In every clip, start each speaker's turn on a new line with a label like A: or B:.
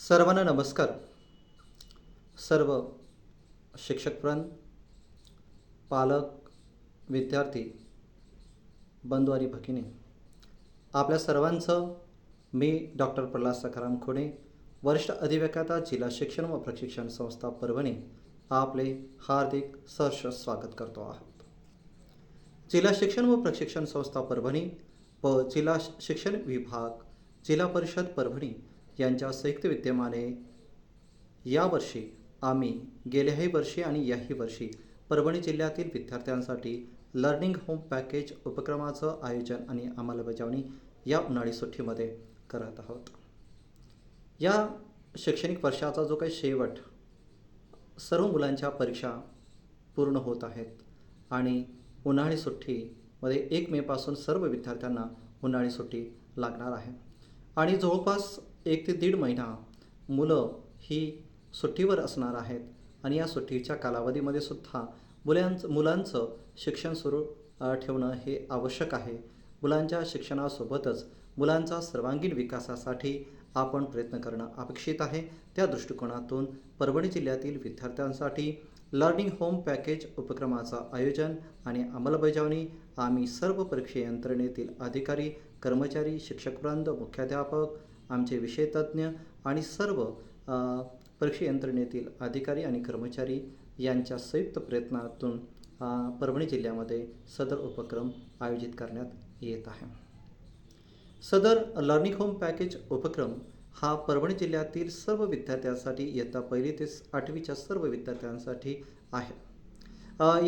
A: सर्वांना नमस्कार. सर्व शिक्षकवृंद, पालक, विद्यार्थी, बंधू आणि भगिनी, आपल्या सर्वांचं मी डॉक्टर प्रल्हाद सखाराम खुणे, वरिष्ठ अधिव्याख्याता, जिल्हा शिक्षण व प्रशिक्षण संस्था परभणी, आपले हार्दिक सहर्ष स्वागत करतो आहोत. जिल्हा शिक्षण व प्रशिक्षण संस्था परभणी व जिल्हा शिक्षण विभाग, जिल्हा परिषद परभणी यांच्या संयुक्त विद्यमाने यावर्षी आम्ही गेल्याही वर्षी आणि याही वर्षी परभणी जिल्ह्यातील विद्यार्थ्यांसाठी लर्निंग होम पॅकेज उपक्रमाचं आयोजन आणि अंमलबजावणी या उन्हाळी सुट्टीमध्ये करत आहोत. या शैक्षणिक वर्षाचा जो काही शेवट, सर्व मुलांच्या परीक्षा पूर्ण होत आहेत आणि उन्हाळी सुट्टीमध्ये 1 मेपासून सर्व विद्यार्थ्यांना उन्हाळी सुट्टी लागणार आहे आणि जवळपास 1 ते 1.5 महिना मुलं ही सुट्टीवर असणार आहेत आणि या सुट्टीच्या कालावधीमध्ये सुद्धा मुलांचं शिक्षण सुरू ठेवणं हे आवश्यक आहे. मुलांच्या शिक्षणासोबतच मुलांचा सर्वांगीण विकासासाठी आपण प्रयत्न करणं अपेक्षित आहे. त्या दृष्टिकोनातून परभणी जिल्ह्यातील विद्यार्थ्यांसाठी लर्निंग होम पॅकेज उपक्रमाचं आयोजन आणि अंमलबजावणी आम्ही सर्व परीक्षा यंत्रणेतील अधिकारी, कर्मचारी, शिक्षकवृंद, मुख्याध्यापक, आमचे विषय तज्ज्ञ आणि सर्व परीक्षा यंत्रणेतील अधिकारी आणि कर्मचारी यांच्या संयुक्त प्रयत्नातून परभणी जिल्ह्यामध्ये सदर उपक्रम आयोजित करण्यात येत आहे. सदर लर्निंग होम पॅकेज उपक्रम हा परभणी जिल्ह्यातील सर्व विद्यार्थ्यांसाठी इयत्ता 1ली ते 8वीच्या सर्व विद्यार्थ्यांसाठी आहे.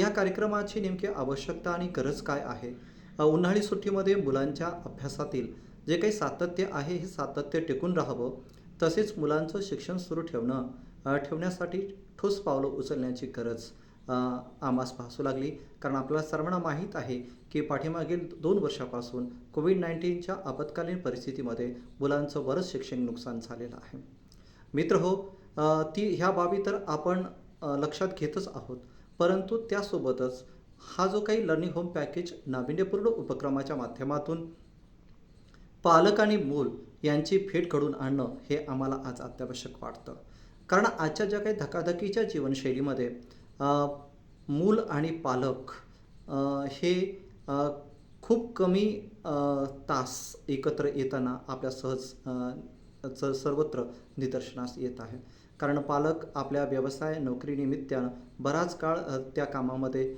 A: या कार्यक्रमाची नेमकी आवश्यकता आणि गरज काय आहे? उन्हाळी सुट्टीमध्ये मुलांच्या अभ्यासातील जे काही सातत्य आहे हे सातत्य टिकून राहावं, तसेच मुलांचं शिक्षण सुरू ठेवण्यासाठी ठोस पावलं उचलण्याची गरज आम्हास भासू लागली. कारण आपल्याला सर्वांना माहीत आहे की पाठीमागील 2 वर्षापासून कोविड-19च्या आपत्कालीन परिस्थितीमध्ये मुलांचं बरंच शैक्षणिक नुकसान झालेलं आहे. मित्रहो, ह्या बाबी तर आपण लक्षात घेतच आहोत, परंतु त्यासोबतच हा जो काही लर्निंग होम पॅकेज नाविन्यपूर्ण उपक्रमाच्या माध्यमातून पालक आणि मूल यांची भेट घडवून आणणं हे आम्हाला आज अत्यावश्यक वाटतं. कारण आजच्या ज्या काही धकाधकीच्या जीवनशैलीमध्ये मूल आणि पालक हे खूप कमी तास एकत्र येताना आपल्या सर्वत्र निदर्शनास येत आहे. कारण पालक आपल्या व्यवसाय नोकरीनिमित्तानं बराच काळ त्या कामामध्ये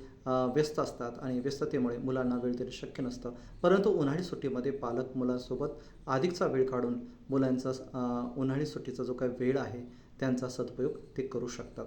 A: व्यस्त असतात आणि व्यस्ततेमुळे मुलांना वेळ देणं शक्य नसतं. परंतु उन्हाळी सुट्टीमध्ये पालक मुलांसोबत अधिकचा वेळ काढून मुलांचा उन्हाळी सुट्टीचा जो काही वेळ आहे त्यांचा सदुपयोग ते करू शकतात.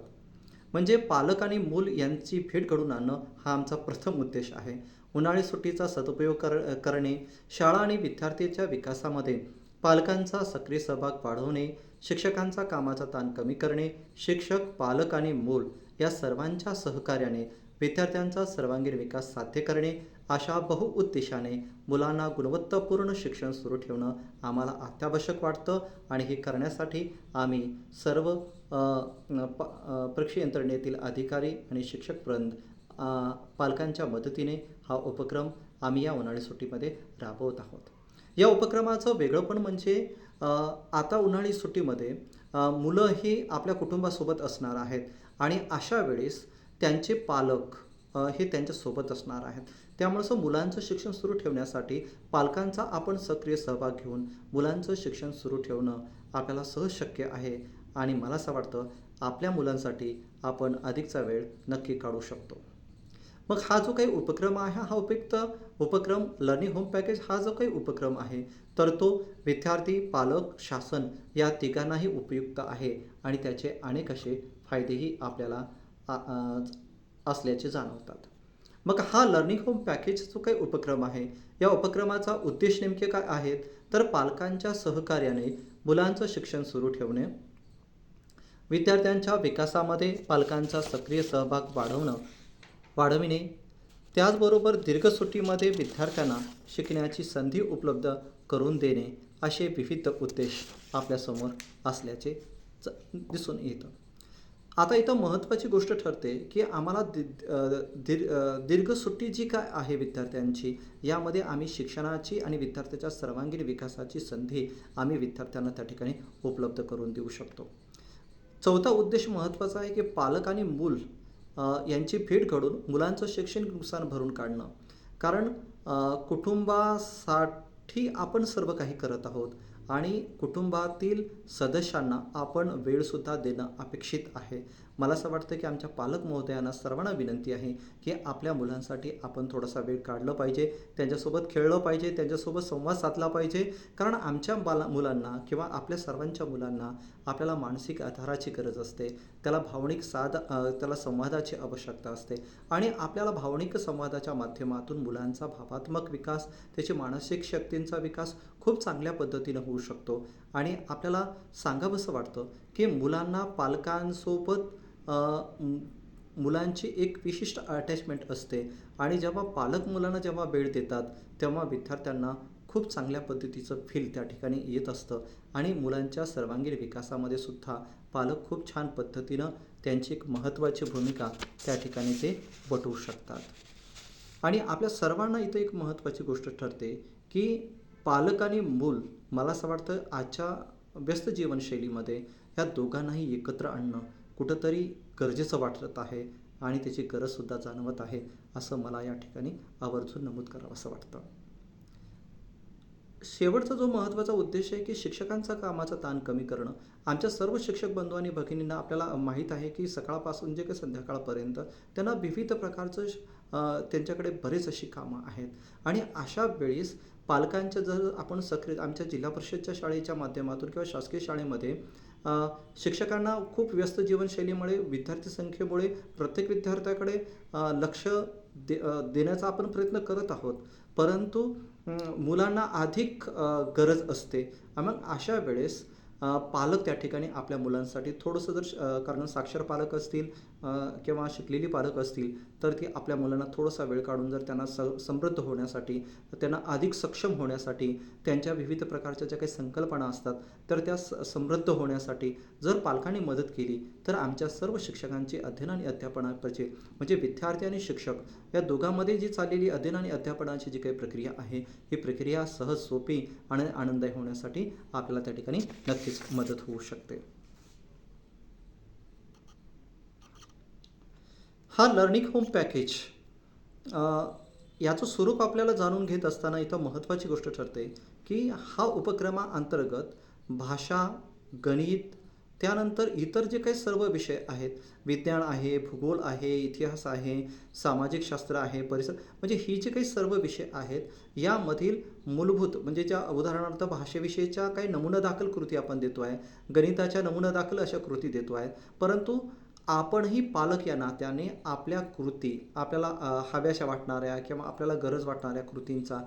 A: म्हणजे पालक आणि मूल यांची भेट घडवून आणणं हा आमचा प्रथम उद्देश आहे. उन्हाळी सुट्टीचा सदुपयोग करणे, शाळा आणि विद्यार्थ्यांच्या विकासामध्ये पालकांचा सक्रिय सहभाग वाढवणे, शिक्षकांचा कामाचा ताण कमी करणे, शिक्षक, पालक आणि मूल या सर्वांच्या सहकार्याने विद्यार्थ्यांचा सर्वांगीण विकास साध्य करणे, अशा बहुउद्देशाने मुलांना गुणवत्तापूर्ण शिक्षण सुरू ठेवणं आम्हाला अत्यावश्यक वाटतं आणि हे करण्यासाठी आम्ही सर्व परीक्षा यंत्रणेतील अधिकारी आणि शिक्षकवृंद पालकांच्या मदतीने हा उपक्रम आम्ही या उन्हाळी सुट्टीमध्ये राबवत आहोत. या उपक्रमाचं वेगळंपण म्हणजे आता उन्हाळी सुट्टीमध्ये मुलं ही आपल्या कुटुंबासोबत असणार आहेत आणि अशा वेळेस त्यांचे पालक हे त्यांच्यासोबत असणार आहेत. त्यामुळं मुलांचं शिक्षण सुरू ठेवण्यासाठी पालकांचा आपण सक्रिय सहभाग घेऊन मुलांचं शिक्षण सुरू ठेवणं आपल्याला सहज शक्य आहे आणि मला असं वाटतं आपल्या मुलांसाठी आपण अधिकचा वेळ नक्की काढू शकतो. मग हा जो काही उपक्रम आहे, हा उपयुक्त उपक्रम लर्निंग होम पॅकेज हा जो काही उपक्रम आहे तर तो विद्यार्थी, पालक, शासन या तिघांनाही उपयुक्त आहे आणि त्याचे अनेक असे फायदेही आपल्याला असल्याचे जाणवतात. मग हा लर्निंग होम पॅकेज जो काही उपक्रम आहे, या उपक्रमाचा उद्देश नेमके काय आहेत तर पालकांच्या सहकार्याने मुलांचं शिक्षण सुरू ठेवणे, विद्यार्थ्यांच्या विकासामध्ये पालकांचा सक्रिय सहभाग वाढविणे, त्याचबरोबर दीर्घ सुट्टीमध्ये विद्यार्थ्यांना शिकण्याची संधी उपलब्ध करून देणे, असे विविध उद्देश आपल्यासमोर असल्याचे दिसून येतं. आता इथं महत्त्वाची गोष्ट ठरते, की आम्हाला दीर्घ सुट्टी जी काय आहे विद्यार्थ्यांची, यामध्ये आम्ही शिक्षणाची आणि विद्यार्थ्याच्या सर्वांगीण विकासाची संधी आम्ही विद्यार्थ्यांना त्या ठिकाणी उपलब्ध करून देऊ शकतो. चौथा उद्देश महत्त्वाचा आहे, की पालक आणि मूल यांची भेट घडून मुलांचं शैक्षणिक नुकसान भरून काढणं. कारण कुटुंबासाठी आपण सर्व काही करत आहोत आणि कुटुंबातील सदस्यांना आपण वेळसुद्धा देणं अपेक्षित आहे. मला असं वाटतं, की आमच्या पालक महोदयांना सर्वांना विनंती आहे, की आपल्या मुलांसाठी आपण थोडासा वेळ काढलं पाहिजे, त्यांच्यासोबत खेळलं पाहिजे, त्यांच्यासोबत संवाद साधला पाहिजे. कारण आमच्या मुलांना किंवा आपल्या सर्वांच्या मुलांना आपल्याला मानसिक आधाराची गरज असते. त्याला भावनिक त्याला संवादाची आवश्यकता असते आणि आपल्याला भावनिक संवादाच्या माध्यमातून मुलांचा भावात्मक विकास, त्याची मानसिक शक्तींचा विकास खूप चांगल्या पद्धतीनं होऊ शकतो. आणि आपल्याला सांगावंसं वाटतं, की मुलांना पालकांसोबत मुलांची एक विशिष्ट अटॅचमेंट असते आणि जेव्हा पालक मुलांना जेव्हा वेळ देतात, तेव्हा विद्यार्थ्यांना खूप चांगल्या पद्धतीचं फील त्या ठिकाणी येत असतं आणि मुलांच्या सर्वांगीण विकासामध्ये सुद्धा पालक खूप छान पद्धतीनं त्यांची एक महत्त्वाची भूमिका त्या ठिकाणी ते वटवू शकतात. आणि आपल्या सर्वांना इथं एक महत्त्वाची गोष्ट ठरते, की पालक आणि मूल, मला असं वाटतं आजच्या व्यस्त जीवनशैलीमध्ये ह्या दोघांनाही एकत्र आणणं कुठंतरी गरजेचं वाटत आहे आणि त्याची गरजसुद्धा जाणवत आहे, असं मला या ठिकाणी आवर्जून नमूद करावं असं वाटतं. शेवटचा जो महत्त्वाचा उद्देश आहे, की शिक्षकांचा कामाचा ताण कमी करणं. आमच्या सर्व शिक्षक बंधू आणि भगिनींना आपल्याला माहीत आहे, की सकाळपासून जे काही संध्याकाळपर्यंत त्यांना विविध प्रकारचं त्यांच्याकडे बरेच अशी कामं आहेत आणि अशा वेळेस पालकांच्या जर आपण सक्रिय आमच्या जिल्हा परिषदच्या शाळेच्या माध्यमातून किंवा शासकीय शाळेमध्ये शिक्षकांना खूप व्यस्त जीवनशैलीमुळे, विद्यार्थी संख्येमुळे प्रत्येक विद्यार्थ्याकडे लक्ष देण्याचा आपण प्रयत्न करत आहोत. परंतु मुलांना अधिक गरज असते. मग अशा वेळेस पालक त्या ठिकाणी आपल्या मुलांसाठी थोडंसं जर कारण साक्षर पालक असतील किंवा शिकलेली पालक असतील, तर ती आपल्या मुलांना थोडासा वेळ काढून जर त्यांना समृद्ध होण्यासाठी, त्यांना अधिक सक्षम होण्यासाठी, त्यांच्या विविध प्रकारच्या ज्या काही संकल्पना असतात, तर त्या समृद्ध होण्यासाठी जर पालकांनी मदत केली, तर आमच्या सर्व शिक्षकांची अध्ययन आणि अध्यापनाची म्हणजे विद्यार्थी आणि शिक्षक या दोघांमध्ये जी चाललेली अध्ययन आणि अध्यापनाची जी काही प्रक्रिया आहे, ही प्रक्रिया सहज, सोपी आणि आनंददायी होण्यासाठी आपल्याला त्या ठिकाणी नक्कीच मदत होऊ शकते. हा लर्निंग होम पॅकेज याचं स्वरूप आपल्याला जाणून घेत असताना इथं महत्त्वाची गोष्ट ठरते, की हा उपक्रमाअंतर्गत भाषा, गणित, त्यानंतर इतर जे काही सर्व विषय आहेत, विज्ञान आहे, भूगोल आहे, इतिहास आहे, सामाजिक शास्त्र आहे, परिसर, म्हणजे ही जे काही सर्व विषय आहेत, यामधील मूलभूत म्हणजे ज्या उदाहरणार्थ भाषेविषयीच्या काही नमुना दाखल कृती आपण देतो आहे, गणिताच्या नमुना दाखल अशा कृती देतो आहे. परंतु आपणही पालक या नात्याने आपल्या कृती, आपल्याला हव्याशा वाटणाऱ्या किंवा आपल्याला गरज वाटणाऱ्या कृतींचा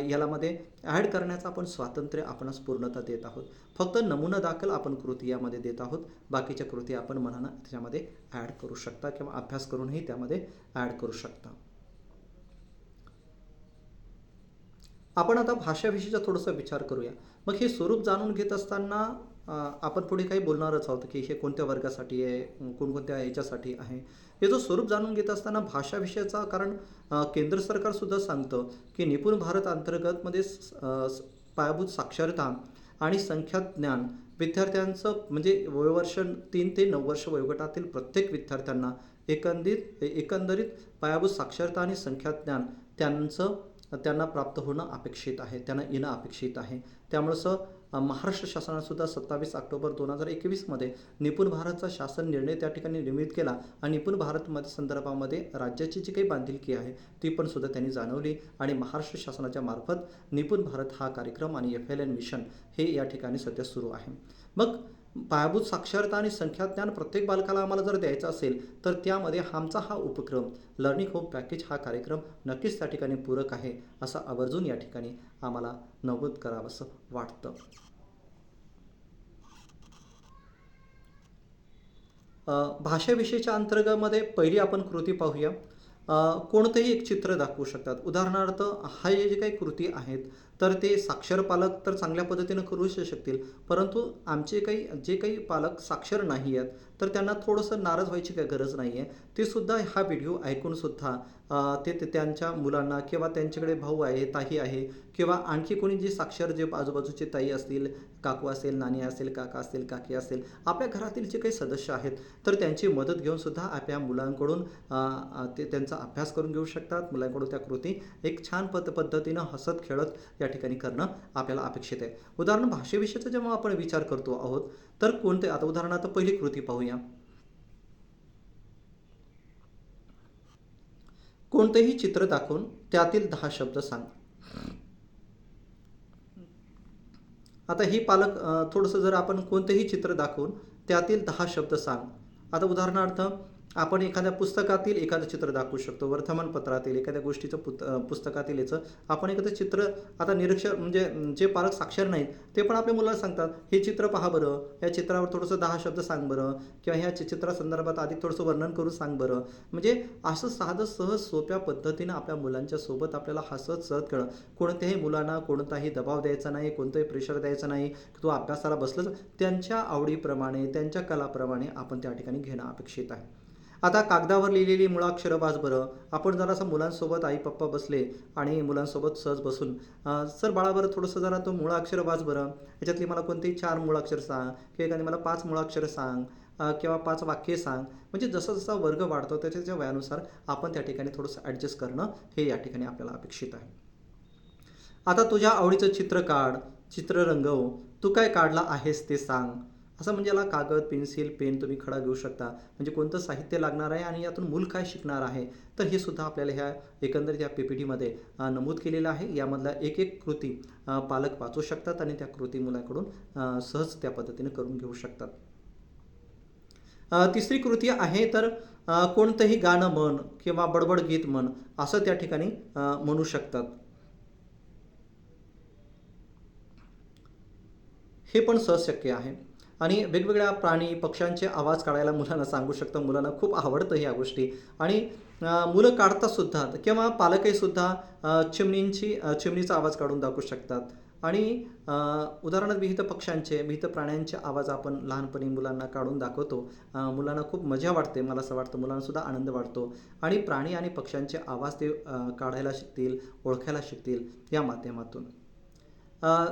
A: यामध्ये ॲड करण्याचं आपण स्वातंत्र्य आपणास पूर्णतः देत आहोत. फक्त नमुना दाखल आपण कृती यामध्ये देत आहोत. बाकीच्या कृती आपण मनानं त्याच्यामध्ये ॲड करू शकता किंवा अभ्यास करूनही त्यामध्ये ॲड करू शकता. आपण आता भाषाविषयीचा थोडासा विचार करूया. मग हे स्वरूप जाणून घेत असताना आपण पुढे काही बोलणारच आहोत, की हे कोणत्या वर्गासाठी आहे, कोणकोणत्या याच्यासाठी आहे. हे जो स्वरूप जाणून घेत असताना भाषा विषयाचा, कारण केंद्र सरकारसुद्धा सांगतं, की निपुण भारत अंतर्गतमध्ये पायाभूत साक्षरता आणि संख्याज्ञान विद्यार्थ्यांचं म्हणजे वयोवर्ष 3 ते 9 वर्ष वयोगटातील प्रत्येक विद्यार्थ्यांना एकंदरीत पायाभूत साक्षरता आणि संख्याज्ञान त्यांना प्राप्त होणं अपेक्षित आहे, त्यांना येणं अपेक्षित आहे. त्यामुळं महाराष्ट्र शासनानेसुद्धा 27 ऑक्टोबर 2021 निपुण भारतचा शासन निर्णय त्या ठिकाणी निर्मित केला आणि निपुण भारत संदर्भामध्ये राज्याची जी काही बांधिलकी आहे ती पण सुद्धा त्यांनी जाणवली आणि महाराष्ट्र शासनाच्या मार्फत निपुण भारत हा कार्यक्रम आणि FLN मिशन हे या ठिकाणी सध्या सुरू आहे. मग पायाभूत साक्षरता आणि संख्याज्ञान प्रत्येक बालकाला आम्हाला जर द्यायचं असेल, तर त्यामध्ये आमचा हा उपक्रम लर्निंग होम पॅकेज हा कार्यक्रम नक्कीच त्या ठिकाणी पूरक आहे, असं आवर्जून या ठिकाणी आम्हाला नमूद करावंसं वाटतं. भाषेविषयीच्या अंतर्गतमध्ये पहिली आपण कृती पाहूया. कोणतंही एक चित्र दाखवू शकतात. उदाहरणार्थ हे जे काही कृती आहेत, तर ते साक्षर पालक तर चांगल्या पद्धतीनं करू शकतील, परंतु आमचे जे काही पालक साक्षर नाही आहेत तर त्यांना थोडंसं नाराज व्हायची काही गरज नाही आहे. ते सुद्धा हा व्हिडिओ ऐकूनसुद्धा त्यांच्या मुलांना किंवा त्यांच्याकडे भाऊ आहे, ताई आहे किंवा आणखी कोणी जे साक्षर जे आजूबाजूचे ताई असतील, काकू असेल, नानी असेल, काका असेल, काकी असेल, आपल्या घरातील जे काही सदस्य आहेत तर त्यांची मदत घेऊनसुद्धा आपल्या मुलांकडून ते त्यांचा अभ्यास करून घेऊ शकतात. मुलांकडून त्या कृती एक छान पद्धतीनं हसत खेळत या ठिकाणी करणं आपल्याला अपेक्षित आहे. उदाहरण भाषेविषयीचा जेव्हा आपण विचार करतो आहोत तर कोणते, आता उदाहरणार्थ पहिली कृती पाहूया. कोणतेही चित्र दाखवून त्यातील 10 शब्द सांग. आता ही पालक थोडंसं जर आपण कोणतेही चित्र दाखवून त्यातील 10 शब्द सांग. आता उदाहरणार्थ आपण एखाद्या पुस्तकातील एखादं चित्र दाखवू शकतो, वर्तमानपत्रातील एखाद्या गोष्टीचं पुस्तकातील याचं आपण एखादं चित्र, आता निरीक्षक म्हणजे जे पालक साक्षर नाहीत ते पण आपल्या मुलाला सांगतात, हे चित्र पहा बरं, या चित्रावर थोडंसं 10 शब्द सांग बरं, किंवा ह्या चित्रासंदर्भात आधी थोडंसं वर्णन करून सांग बरं. म्हणजे असं साधं सहज सोप्या पद्धतीनं आपल्या मुलांच्या सोबत आपल्याला हसत सहज खेळत, कोणत्याही मुलांना कोणताही दबाव द्यायचा नाही, कोणतंही प्रेशर द्यायचं नाही, तो अभ्यासाला बसलंच, त्यांच्या आवडीप्रमाणे त्यांच्या कलाप्रमाणे आपण त्या ठिकाणी घेणं अपेक्षित आहे. आता कागदावर लिहिलेली मुळाक्षरं वाच बरं. आपण जरासं मुलांसोबत आई पप्पा बसले आणि मुलांसोबत सहज बसून सर बाळा बरं थोडंसं जरा तो मुळाक्षरं वाच बरं, याच्यातली मला कोणतेही 4 मुळाक्षर सांग किंवा एखादी मला 5 मुळाक्षरं सांग किंवा 5 वाक्ये सांग. म्हणजे जसा जसा वर्ग वाढतो त्याच्या वयानुसार आपण त्या ठिकाणी थोडंसं ॲडजस्ट करणं हे या ठिकाणी आपल्याला अपेक्षित आहे. आता तुझ्या आवडीचं चित्र काढ, चित्र रंगव, तू काय काढला आहेस ते सांग. असं म्हणजे याला कागद, पेन्सिल, पेन, तुम्ही खडा घेऊ शकता. म्हणजे कोणतं साहित्य लागणार आहे आणि यातून मूल काय शिकणार आहे, तर हे सुद्धा आपल्याला ह्या एकंदरीत या PPTमध्ये नमूद केलेलं आहे. यामधला एक एक कृती पालक वाचू शकतात आणि त्या कृती मुलाकडून सहज त्या पद्धतीने करून घेऊ शकतात. तिसरी कृती आहे तर कोणतंही गाणं म्हण किंवा बडबड गीत म्हण, असं त्या ठिकाणी म्हणू शकतात. हे पण सहज शक्य आहे. आणि वेगवेगळ्या प्राणी, पक्ष्यांचे आवाज काढायला मुलांना सांगू शकतो. मुलांना खूप आवडतं ह्या गोष्टी आणि मुलं काढतात सुद्धा किंवा पालकही सुद्धा चिमणीचा आवाज काढून दाखवू शकतात. आणि उदाहरणार्थ विविध पक्ष्यांचे, विविध प्राण्यांचे आवाज आपण लहानपणी मुलांना काढून दाखवतो. मुलांना खूप मजा वाटते, मला असं वाटतं मुलांनासुद्धा आनंद वाटतो आणि प्राणी आणि पक्ष्यांचे आवाज ते काढायला शिकतील, ओळखायला शिकतील या माध्यमातून. अ,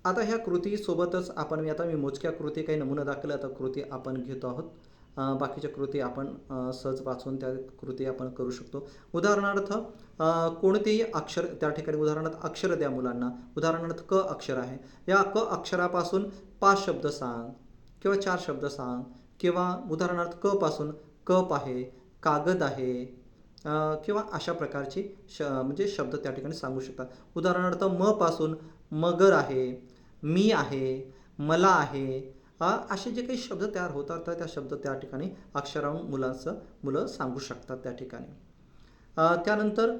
A: आता ह्या कृतीसोबतच मी मोजक्या कृती काही नमुना दाखल आता कृती आपण घेतो आहोत. बाकीच्या कृती आपण सहज वाचून त्या कृती आपण करू शकतो. उदाहरणार्थ कोणतेही अक्षर त्या ठिकाणी, उदाहरणार्थ अक्षर द्या मुलांना. उदाहरणार्थ क अक्षर आहे, या क अक्षरापासून 5 शब्द सांग किंवा 4 शब्द सांग. किंवा उदाहरणार्थ क पासून कप आहे, कागद आहे किंवा अशा प्रकारची म्हणजे शब्द त्या ठिकाणी सांगू शकतात. उदाहरणार्थ म पासून मगर आहे, मी आहे, मला आहे, असे जे काही शब्द तयार होतात तर त्या शब्द त्या ठिकाणी अक्षराहून मुलं सांगू शकतात त्या ठिकाणी. त्यानंतर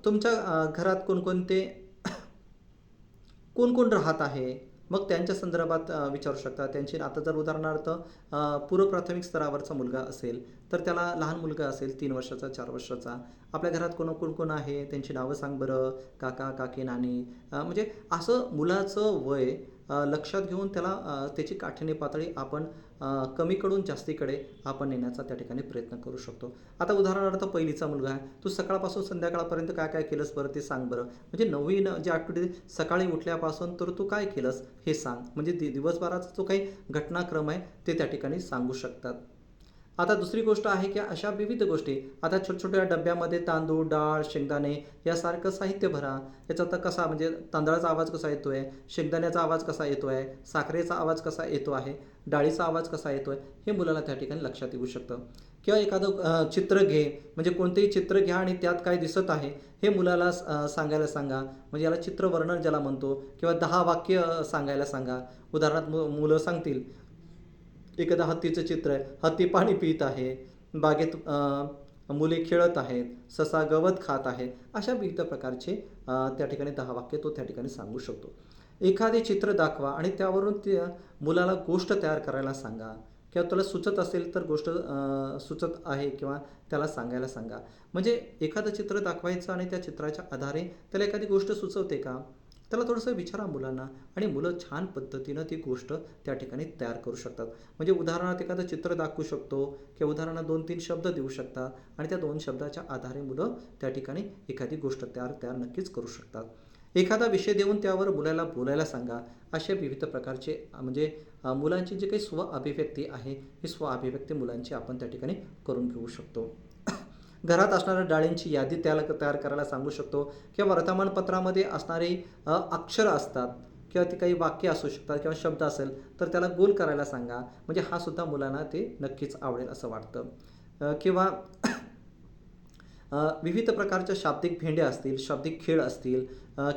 A: तुमच्या घरात कोणकोणते कोण कोण राहत आहे, मग त्यांच्या संदर्भात विचारू शकता. त्यांची आता जर उदाहरणार्थ पूर्व प्राथमिक स्तरावरचा मुलगा असेल तर त्याला, लहान मुलगा असेल 3 वर्षाचा, 4 वर्षाचा, आपल्या घरात कोण कोण आहे, त्यांची नावं सांग बरं, काका, काकी, नानी. म्हणजे असं मुलाचं वय लक्षात घेऊन त्याला त्याची काठिण्य पातळी आपण कमीकडून जास्तीकडे आपण नेण्याचा त्या ठिकाणी प्रयत्न करू शकतो. आता उदाहरणार्थ पहिलीचा मुलगा आहे, तू सकाळपासून संध्याकाळपर्यंत काय काय केलंस बरं ते सांग बरं. म्हणजे नवीन जे ॲक्टिव्हिटी, सकाळी उठल्यापासून तर तू काय केलंस हे सांग. म्हणजे दिवसभराचा जो काही घटनाक्रम आहे ते त्या ठिकाणी सांगू शकतात. आता दुसरी गोष्ट आहे की अशा विविध गोष्टी, आता छोट्या डब्यामध्ये तांदूळ, डाळ, शेंगदाणे यासारखं साहित्य भरा. याचा आता कसा, म्हणजे तांदळाचा आवाज कसा येतो आहे, शेंगदाण्याचा आवाज कसा येतो आहे, साखरेचा आवाज कसा येतो आहे, डाळीचा आवाज कसा येतो आहे, हे मुलाला त्या ठिकाणी लक्षात येऊ शकतं. किंवा एखादं चित्र घे, म्हणजे कोणतेही चित्र घ्या आणि त्यात काय दिसत आहे हे मुलाला सांगायला सांगा. म्हणजे याला चित्रवर्णन ज्याला म्हणतो, किंवा 10 वाक्य सांगायला सांगा. उदाहरणार्थ मुलं सांगतील, एखादं हत्तीचं चित्र आहे, हत्ती पाणी पित आहे, बागेत मुले खेळत आहेत, ससा गवत खात आहे. अशा विविध प्रकारचे त्या ठिकाणी 10 वाक्य तो त्या ठिकाणी सांगू शकतो. एखादे चित्र दाखवा आणि त्यावरून मुलाला गोष्ट तयार करायला सांगा, किंवा तुला सुचत असेल तर गोष्ट सुचत आहे किंवा त्याला सांगायला सांगा. म्हणजे एखादं चित्र दाखवायचं आणि त्या चित्राच्या आधारे त्याला एखादी गोष्ट सुचवते का, त्याला थोडंसं विचारा मुलांना आणि मुलं छान पद्धतीनं ती गोष्ट त्या ठिकाणी तयार करू शकतात. म्हणजे उदाहरणार्थ एखादं चित्र दाखवू शकतो किंवा उदाहरणार्थ 2-3 शब्द देऊ शकतात आणि त्या 2 शब्दाच्या आधारे मुलं त्या ठिकाणी एखादी गोष्ट तयार तयार नक्कीच करू शकतात. एखादा विषय देऊन त्यावर मुलाला बोलायला सांगा. अशा विविध प्रकारचे म्हणजे मुलांची जी काही स्व अभिव्यक्ती आहे, ही स्व अभिव्यक्ती मुलांची आपण त्या ठिकाणी करून घेऊ शकतो. घरात असणाऱ्या डाळींची यादी त्याला तयार करायला सांगू शकतो किंवा वर्तमानपत्रामध्ये असणारी अक्षरं असतात किंवा ती काही वाक्य असू शकतात किंवा शब्द असेल तर त्याला गोल करायला सांगा. म्हणजे हा सुद्धा मुलांना ते नक्कीच आवडेल असं वाटतं. किंवा विविध प्रकारच्या शाब्दिक भेंड्या असतील, शाब्दिक खेळ असतील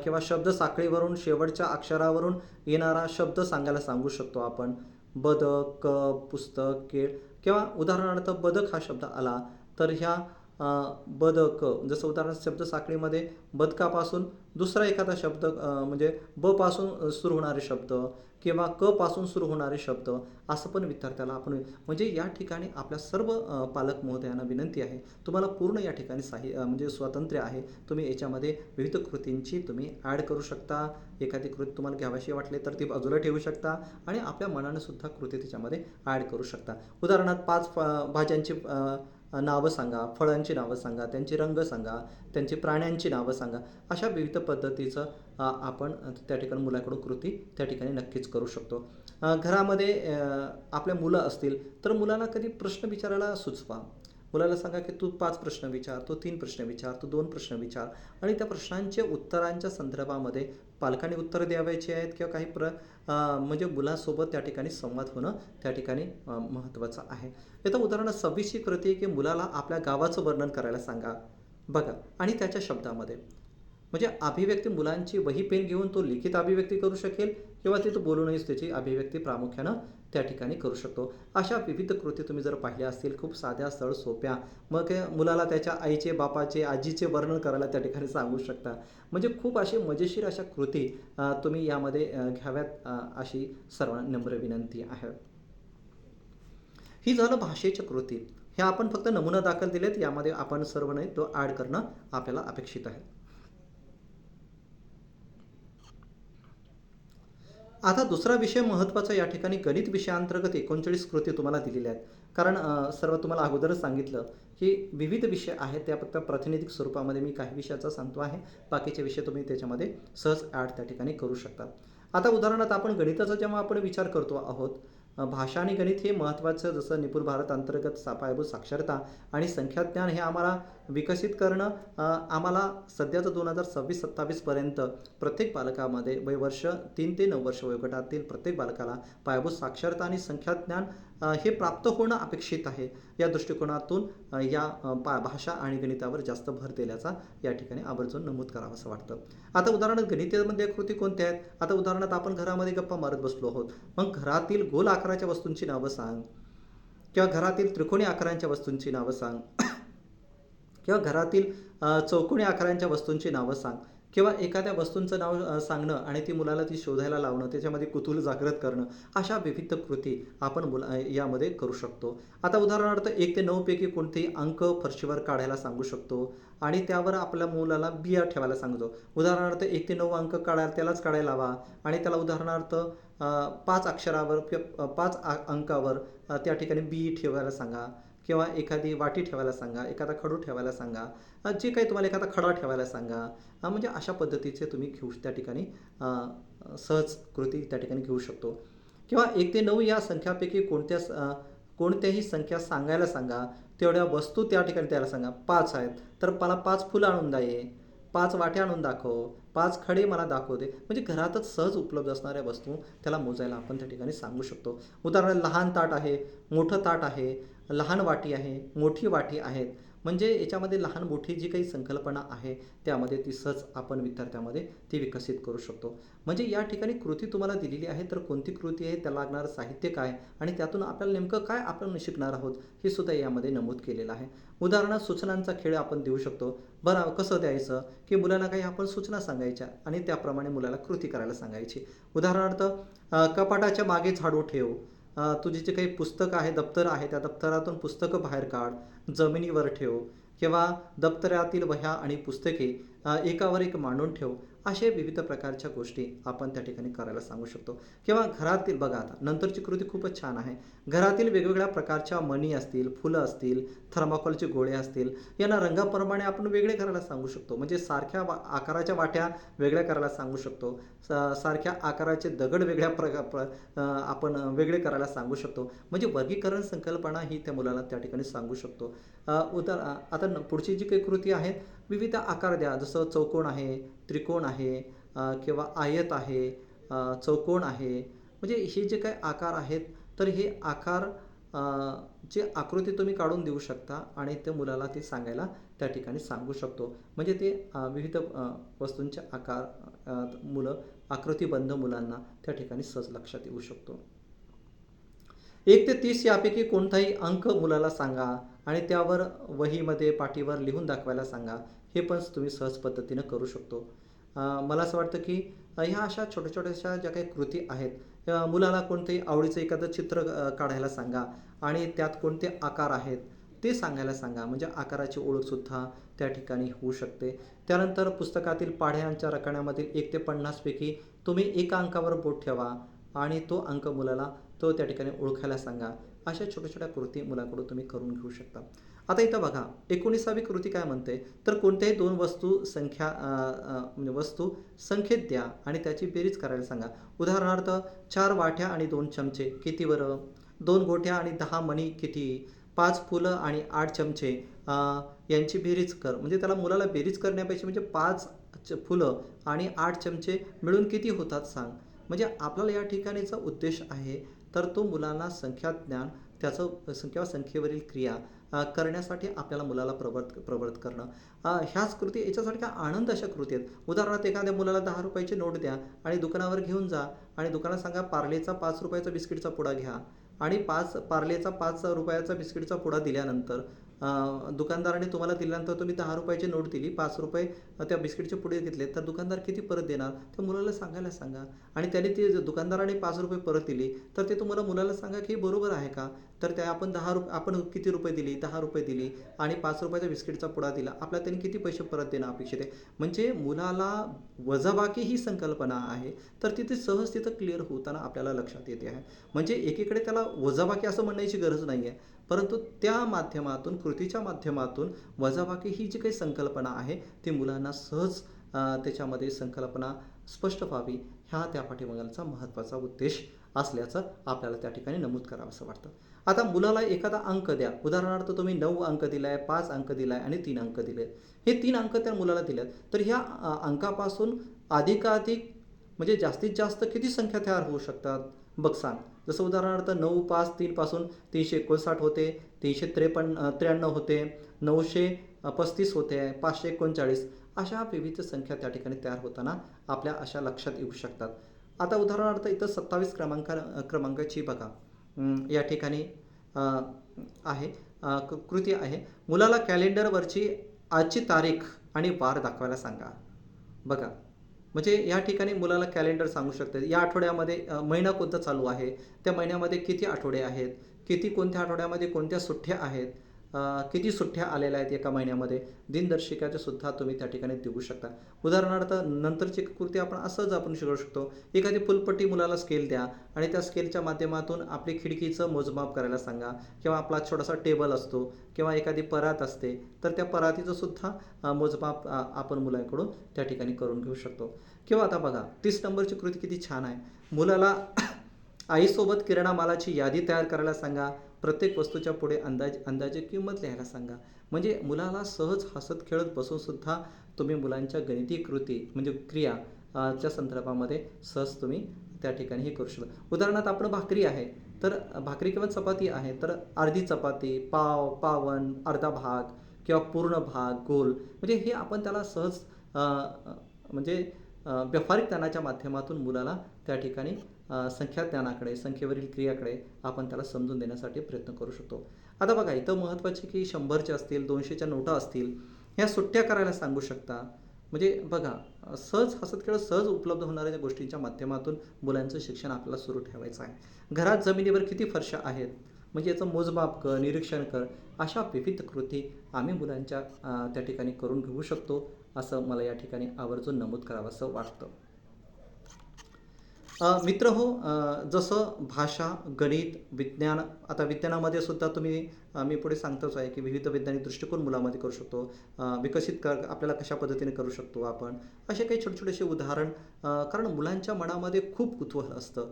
A: किंवा शब्द साखळीवरून शेवटच्या अक्षरावरून येणारा शब्द सांगायला सांगू शकतो आपण. बदक, कप, पुस्तक, केळ किंवा उदाहरणार्थ बदक हा शब्द आला तर ह्या बदक जसं उदाहरणार्थ शब्द साखळीमध्ये बदकापासून दुसरा एखादा शब्द म्हणजे ब पासून सुरू होणारे शब्द किंवा क पासून सुरू होणारे शब्द असं पण विद्यार्थ्याला आपण म्हणजे या ठिकाणी आपल्या सर्व पालक महोदयांना विनंती आहे, तुम्हाला पूर्ण या ठिकाणी म्हणजे स्वातंत्र्य आहे. तुम्ही याच्यामध्ये विविध कृतींची तुम्ही ॲड करू शकता. एखादी कृती तुम्हाला घ्यावीशी वाटली तर ती बाजूला ठेवू शकता आणि आपल्या मनाने सुद्धा कृती त्याच्यामध्ये ॲड करू शकता. उदाहरणार्थ 5 भाज्यांची नावं सांगा, फळांची नावं सांगा, त्यांचे रंग सांगा, त्यांची प्राण्यांची नावं सांगा. अशा विविध पद्धतीचं आपण त्या ठिकाणी मुलाकडून कृती त्या ठिकाणी नक्कीच करू शकतो. घरामध्ये आपल्या मुलं असतील तर मुलांना कधी प्रश्न विचारायला सुचवा. मुलाला सांगा की तू 5 प्रश्न विचार, तू 3 प्रश्न विचार, तू 2 प्रश्न विचार आणि त्या प्रश्नांचे उत्तरांच्या संदर्भामध्ये पालकांनी उत्तरं द्यावायची आहेत किंवा काही म्हणजे मुलांसोबत त्या ठिकाणी संवाद होणं त्या ठिकाणी महत्त्वाचं आहे. आता उदाहरणार्थ 26ची कृती की मुलाला आपल्या गावाचं वर्णन करायला सांगा. बघा आणि त्याच्या शब्दामध्ये. म्हणजे अभिव्यक्ती मुलांची वही पेन घेऊन तो लिखित अभिव्यक्ती करू शकेल किंवा ते तो बोलूनच त्याची अभिव्यक्ती प्रामुख्यानं त्या ठिकाणी करू शकतो. अशा विविध कृती तुम्ही जर पाहिल्या असतील खूप साध्या, सरळ, सोप्या, मग मुलाला त्याच्या आईचे, बापाचे, आजीचे वर्णन करायला त्या ठिकाणी सांगू शकता. म्हणजे खूप अशी मजेशीर अशा कृती तुम्ही यामध्ये घ्याव्यात अशी सर्वांना नम्र विनंती आहे. ही झालं भाषेच्या कृती. हे आपण फक्त नमुना दाखल दिलेत, यामध्ये आपण सर्व नाही तो ॲड करणं आपल्याला अपेक्षित आहे. आता दुसरा विषय महत्त्वाचा या ठिकाणी गणित विषयाअंतर्गत 39 कृती तुम्हाला दिलेल्या आहेत. कारण सर्व तुम्हाला अगोदरच सांगितलं की विविध विषय आहेत, त्या फक्त प्रातिनिधिक स्वरूपामध्ये मी काही विषयाचा सांगतो आहे. बाकीचे विषय तुम्ही त्याच्यामध्ये सहज ॲड त्या ठिकाणी करू शकता. आता उदाहरणार्थ आपण गणिताचा जेव्हा आपण विचार करतो आहोत, भाषा आणि गणित हे महत्त्वाचं जसं निपुण भारत अंतर्गत पायाभूत साक्षरता आणि संख्याज्ञान हे आम्हाला विकसित करणं आम्हाला सध्याचं 2026-27 पर्यंत प्रत्येक बालकामध्ये वयवर्ष 3 ते 9 वर्ष वयोगटातील प्रत्येक बालकाला पायाभूत साक्षरता आणि संख्याज्ञान हे प्राप्त होणं अपेक्षित आहे. या दृष्टिकोनातून या भाषा आणि गणितावर जास्त भर दिल्याचा या ठिकाणी आवर्जून नमूद करावं असं वाटतं. आता उदाहरणार्थ गणितामध्ये कृती कोणत्या आहेत? आता उदाहरणार्थ आपण घरामध्ये गप्पा मारत बसलो आहोत, मग घरातील गोल आकाराच्या वस्तूंची नावं सांग किंवा घरातील त्रिकोणी आकारांच्या वस्तूंची नावं सांग किंवा घरातील चौकोनी आकारांच्या वस्तूंची नावं सांग किंवा एखाद्या वस्तूंचं नाव सांगणं आणि ती मुलाला ती शोधायला लावणं, त्याच्यामध्ये कुतूहल जागृत करणं, अशा विविध कृती आपण यामध्ये करू शकतो. आता उदाहरणार्थ 1 ते 9 पैकी कोणतेही अंक फरशीवर काढायला सांगू शकतो आणि त्यावर आपल्या मुलाला बिया ठेवायला सांगतो. उदाहरणार्थ 1 ते 9 अंक त्यालाच काढायला लावा आणि त्याला उदाहरणार्थ 5 अक्षरावर किंवा 5 अंकावर त्या ठिकाणी बी ठेवायला सांगा किंवा एखादी वाटी ठेवायला सांगा, एखादा खडू ठेवायला सांगा, जे काही तुम्हाला एखादा खडा ठेवायला सांगा. म्हणजे अशा पद्धतीचे तुम्ही घेऊ त्या ठिकाणी सहज कृती त्या ठिकाणी घेऊ शकतो. किंवा 1 ते 9 या संख्यापैकी कोणत्याही संख्या सांगायला सांगा, तेवढ्या वस्तू त्या ठिकाणी त्याला सांगा. 5 आहेत तर मला 5 फुलं आणून द्या, 5 वाट्या आणून दाखव, 5 खडे मला दाखव दे. म्हणजे घरातच सहज उपलब्ध असणाऱ्या वस्तू त्याला मोजायला आपण त्या ठिकाणी सांगू शकतो. उदाहरणार्थ लहान ताट आहे, मोठं ताट आहे, लहान वाटी आहे, मोठी वाटी आहेत. म्हणजे याच्यामध्ये लहान मोठी जी काही संकल्पना आहे त्यामध्ये ती सहज आपण विद्यार्थ्यामध्ये ती विकसित करू शकतो. म्हणजे या ठिकाणी कृती तुम्हाला दिलेली आहे तर कोणती कृती आहे, त्याला लागणारं साहित्य काय आणि त्यातून आपल्याला नेमकं काय आपण शिकणार आहोत हे सुद्धा यामध्ये नमूद केलेलं आहे. उदाहरणार्थ सूचनांचा खेळ आपण देऊ शकतो. बरं कसं द्यायचं की मुलाला काही आपण सूचना सांगायच्या आणि त्याप्रमाणे मुलाला कृती करायला सांगायची. उदाहरणार्थ कपाटाच्या मागे झाडू ठेव, तुझी जे काही पुस्तकं आहे, दप्तर आहे, त्या दप्तरातून पुस्तकं बाहेर काढ, जमिनीवर ठेव किंवा दप्तरातील वह्या आणि पुस्तके एकावर एक मांडून ठेव. असे विविध प्रकारच्या गोष्टी आपण त्या ठिकाणी करायला सांगू शकतो. किंवा घरातील बघा आता नंतरची कृती खूपच छान आहे. घरातील वेगवेगळ्या प्रकारच्या मणी असतील, फुलं असतील, थर्माकोलचे गोळे असतील, यांना रंगाप्रमाणे आपण वेगळे करायला सांगू शकतो. म्हणजे सारख्या आकाराच्या वाट्या वेगळ्या करायला सांगू शकतो. सारख्या आकाराचे दगड वेगळ्या आपण वेगळे करायला सांगू शकतो. म्हणजे वर्गीकरण संकल्पना ही त्या मुलाला त्या ठिकाणी सांगू शकतो. आता पुढची जी काही कृती आहे, विविध आकार द्या. जसं चौकोन आहे, त्रिकोण आहे, किंवा आयत आहे, चौकोन आहे. म्हणजे हे जे काही आकार आहेत, तर हे आकार ची आकृती तुम्ही काढून देऊ शकता आणि त्या मुलाला ते सांगायला त्या ठिकाणी सांगू शकतो. म्हणजे ते विविध वस्तूंचे आकार मुलं आकृतिबंध मुलांना त्या ठिकाणी सहज लक्षात येऊ शकतो. 1 ते 30 यापैकी कोणताही अंक मुलाला सांगा आणि त्यावर वहीमध्ये पाटीवर लिहून दाखवायला सांगा. हे पण तुम्ही सहज पद्धतीनं करू शकतो. मला असं वाटतं की ह्या अशा छोट्या-छोट्याशा ज्या काही कृती आहेत, मुलाला कोणतंही आवडीचं एखादं चित्र काढायला सांगा आणि त्यात कोणते आकार आहेत ते सांगायला सांगा. म्हणजे आकाराची ओळखसुद्धा त्या ठिकाणी होऊ शकते. त्यानंतर पुस्तकातील पाढ्यांच्या रकान्यामधील 1 ते 50 पैकी तुम्ही एका अंकावर बोट ठेवा आणि तो अंक मुलाला तो त्या ठिकाणी ओळखायला सांगा. अशा छोट्या-छोट्या कृती मुलाकडून तुम्ही करून घेऊ शकता. आता इथं बघा 19वी कृती काय म्हणते, तर कोणत्याही 2 म्हणजे वस्तू संख्येत द्या आणि त्याची बेरीज करायला सांगा. उदाहरणार्थ 4 वाट्या आणि 2 चमचे किती बरं? 2 गोट्या आणि 10 मणी किती? 5 फुलं आणि 8 चमचे यांची बेरीज कर. म्हणजे त्याला मुलाला बेरीज करण्यापेक्षा म्हणजे 5 फुलं आणि 8 चमचे मिळून किती होतात सांग. म्हणजे आपल्याला या ठिकाणीचा उद्देश आहे, तर तो मुलांना संख्याज्ञान त्याचं किंवा संख्येवरील क्रिया करण्यासाठी आपल्याला मुलाला प्रवृत्त करणं. ह्याच कृती याच्यासारख्या आनंद अशा कृती आहेत. उदाहरणार्थ एखाद्या मुलाला 10 रुपयाची नोट द्या आणि दुकानावर घेऊन जा आणि दुकानात सांगा पार्लेचा 5 रुपयाचा बिस्किटचा पुडा घ्या आणि पार्लेचा 5 रुपयाचा बिस्किटचा पुडा दिल्यानंतर दुकानदाराने तुम्हाला दिल्यानंतर तुम्ही 10 रुपयाची नोट दिली, 5 रुपये त्या बिस्किटचे पुडे घेतले, तर दुकानदार किती परत देणार? त्या मुलाला सांगायला सांगा. आणि त्याने ते दुकानदाराने 5 रुपये परत दिली, तर ते तुम्हाला मुलाला सांगा की हे बरोबर आहे का? तर त्या आपण किती रुपये दिली? 10 रुपये दिली आणि 5 रुपयाचा बिस्किटचा पुडा दिला. आपल्याला त्याने किती पैसे परत देणं अपेक्षित आहे? म्हणजे मुलाला वजाबाकी ही संकल्पना आहे, तर तिथे सहज तिथं क्लिअर होताना आपल्याला लक्षात येते आहे. म्हणजे एकीकडे त्याला वजाबाकी असं म्हणण्याची गरज नाही आहे, परंतु त्या माध्यमातून कृतीच्या माध्यमातून वजाबाकी ही जी काही संकल्पना आहे ती मुलांना सहज त्याच्यामध्ये संकल्पना स्पष्ट व्हावी, ह्या त्या पाठीमागचा महत्त्वाचा उद्देश असल्याचं आपल्याला त्या ठिकाणी नमूद करावंसं वाटतं. आता मुलाला एखादा अंक द्या. उदाहरणार्थ तुम्ही 9 अंक दिलाय, 5 अंक दिलाय आणि 3 अंक दिले. हे 3 अंक त्या मुलाला दिलेत, तर ह्या अंकापासून अधिकाधिक म्हणजे जास्तीत जास्त किती संख्या तयार होऊ शकतात बघ सांग. जसं उदाहरणार्थ 9, 5, 3 पासून 359 होते, 353 होते, 935 होते, 539 अशा विविध संख्या त्या ठिकाणी तयार होताना आपल्या अशा लक्षात येऊ शकतात. आता उदाहरणार्थ इथं 27 क्रमांकाची बघा या ठिकाणी आहे कृती आहे. मुलाला कॅलेंडरवरची आजची तारीख आणि वार दाखवायला सांगा. बघा म्हणजे या ठिकाणी मुलाला कॅलेंडर सांगू शकते. या आठवड्यामध्ये महिना कोणता चालू आहे, त्या महिन्यामध्ये किती आठवडे आहेत, कोणत्या आठवड्यामध्ये कोणत्या सुट्ट्या आहेत, किती सुट्ट्या आलेल्या आहेत एका महिन्यामध्ये, दिनदर्शिकाचे सुद्धा तुम्ही त्या ठिकाणी देऊ शकता. उदाहरणार्थ नंतरची कृती आपण शिकवू शकतो. एखादी फुलपट्टी मुलाला स्केल द्या आणि त्या स्केलच्या माध्यमातून आपली खिडकीचं मोजमाप करायला सांगा किंवा आपला छोटासा टेबल असतो किंवा एखादी परात असते, तर त्या परातीचं सुद्धा मोजमाप आपण मुलांकडून त्या ठिकाणी करून घेऊ शकतो. किंवा आता बघा 30 नंबरची कृती किती छान आहे. मुलाला आईसोबत किराणा मालाची यादी तयार करायला सांगा. प्रत्येक वस्तूच्या पुढे अंदाजे किंमत लिहायला सांगा. म्हणजे मुलाला सहज हसत खेळत बसून सुद्धा तुम्ही मुलांच्या गणिती कृती म्हणजे क्रिया च्या संदर्भामध्ये सहज तुम्ही त्या ठिकाणी हे करू शकता. उदाहरणार्थ आपण भाकरी आहे, तर भाकरी किंवा चपाती आहे, तर अर्धी चपाती, पाव, पावन, अर्धा भाग किंवा पूर्ण भाग, गोल म्हणजे हे आपण त्याला सहज म्हणजे व्यावहारिक ज्ञानाच्या माध्यमातून मुलाला त्या ठिकाणी संख्या ज्ञानाकडे, संख्येवरील क्रियाकडे आपण त्याला समजून देण्यासाठी प्रयत्न करू शकतो. आता बघा इथं महत्त्वाचे की 100च्या असतील, 200च्या नोटा असतील, ह्या सुट्ट्या करायला सांगू शकता. म्हणजे बघा सहज हसत खेळत सहज उपलब्ध होणाऱ्या गोष्टींच्या माध्यमातून मुलांचं शिक्षण आपल्याला सुरू ठेवायचं आहे. घरात जमिनीवर किती फरशा आहेत म्हणजे याचं मोजमाप कर, निरीक्षण कर. अशा विविध कृती आम्ही मुलांच्या त्या ठिकाणी करून घेऊ शकतो असं मला या ठिकाणी आवर्जून नमूद करावंसं वाटतं. मित्र हो, जसं भाषा, गणित, विज्ञान, आता विज्ञानामध्ये सुद्धा तुम्ही मी पुढे सांगतोच आहे की विविध वैज्ञानिक दृष्टिकोन मुलामध्ये करू शकतो. विकसित आपल्याला कशा पद्धतीने करू शकतो आपण, असे काही छोटे छोटेसे उदाहरण. कारण मुलांच्या मनामध्ये खूप कुतूहल असतं.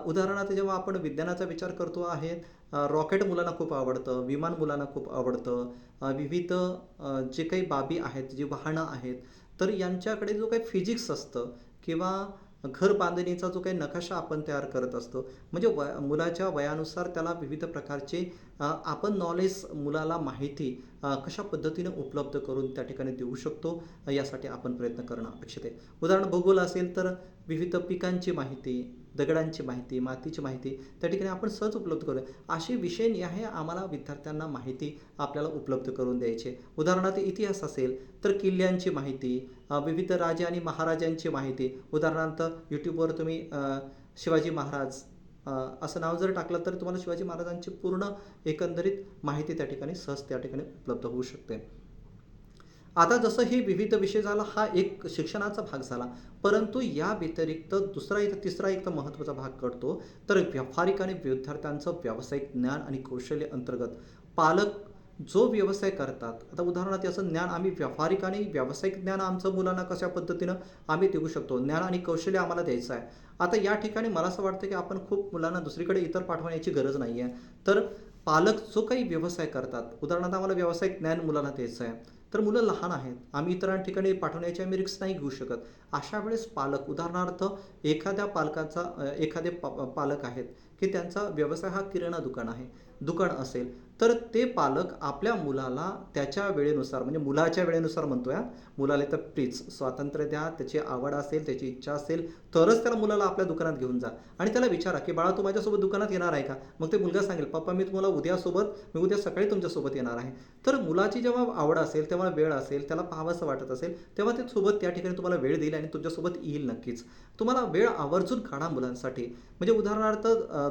A: उदाहरणार्थ जेव्हा आपण विज्ञानाचा विचार करतो आहे, रॉकेट मुलांना खूप आवडतं, विमान मुलांना खूप आवडतं, विविध जे काही बाबी आहेत, जी वाहनं आहेत, तर यांच्याकडे जो काही फिजिक्स असतं किंवा घर बांधणीचा जो काही नकाशा आपण तयार करत असतो, म्हणजे मुलाच्या वयानुसार त्याला विविध प्रकारचे आपण नॉलेज, मुलाला माहिती कशा पद्धतीने उपलब्ध करून त्या ठिकाणी देऊ शकतो, यासाठी आपण प्रयत्न करणं अपेक्षित आहे. उदाहरण भूगोल असेल तर विविध पिकांची माहिती, दगडांची माहिती, मातीची माहिती त्या ठिकाणी आपण सहज उपलब्ध करूया. असे विषयनिहाय आम्हाला विद्यार्थ्यांना माहिती आपल्याला उपलब्ध करून द्यायची. उदाहरणार्थ इतिहास असेल तर किल्ल्यांची माहिती, विविध राजे आणि महाराजांची माहिती. उदाहरणार्थ यूट्यूबवर तुम्ही शिवाजी महाराज असं नाव जर टाकलं तर तुम्हाला शिवाजी महाराजांची पूर्ण एकंदरीत माहिती त्या ठिकाणी सहज त्या ठिकाणी उपलब्ध होऊ शकते. आता जसं हे विविध विषय झाला, हा एक शिक्षणाचा भाग झाला, परंतु या व्यतिरिक्त तिसरा एक महत्त्वाचा भाग करतो, तर व्यावहारिक आणि विद्यार्थ्यांचं व्यावसायिक ज्ञान आणि कौशल्य अंतर्गत पालक जो व्यवसाय करतात. आता उदाहरणार्थ याचं ज्ञान आम्ही व्यावहारिक आणि व्यावसायिक ज्ञान आमचं मुलांना कशा पद्धतीनं आम्ही देऊ शकतो, ज्ञान आणि कौशल्य आम्हाला द्यायचं आहे. आता या ठिकाणी मला असं वाटतं की आपण खूप मुलांना दुसरीकडे इतर पाठवण्याची गरज नाही आहे. तर पालक जो काही व्यवसाय करतात, उदाहरणार्थ आम्हाला व्यावसायिक ज्ञान मुलांना द्यायचं आहे, तर मुलं लहान आहेत, आम्ही इतर ठिकाणी पाठवण्याची आम्ही रिस्क नाही घेऊ शकत. अशा वेळेस पालक, उदाहरणार्थ एखाद्या पालकाचा एखादे पालक आहेत की त्यांचा व्यवसाय हा किराणा दुकान असेल, तर ते पालक आपल्या मुलाला त्याच्या वेळेनुसार, म्हणजे मुलाच्या वेळेनुसार म्हणतोय, मुलाला तर प्लीज स्वातंत्र्य द्या, त्याची आवड असेल, त्याची इच्छा असेल तरच त्याला मुलाला आपल्या दुकानात घेऊन जा आणि त्याला विचारा की बाळा तू माझ्यासोबत दुकानात येणार आहे का. मग ते मुलगा सांगेल पप्पा मी उद्या सकाळी तुमच्यासोबत येणार आहे. तर मुलाची जेव्हा आवड असेल, तेव्हा वेळ असेल, त्याला पाहावंसं वाटत असेल, तेव्हा ते सोबत त्या ठिकाणी तुम्हाला वेळ देईल आणि तुमच्यासोबत येईल नक्कीच. तुम्हाला वेळ आवर्जून काढा मुलांसाठी. म्हणजे उदाहरणार्थ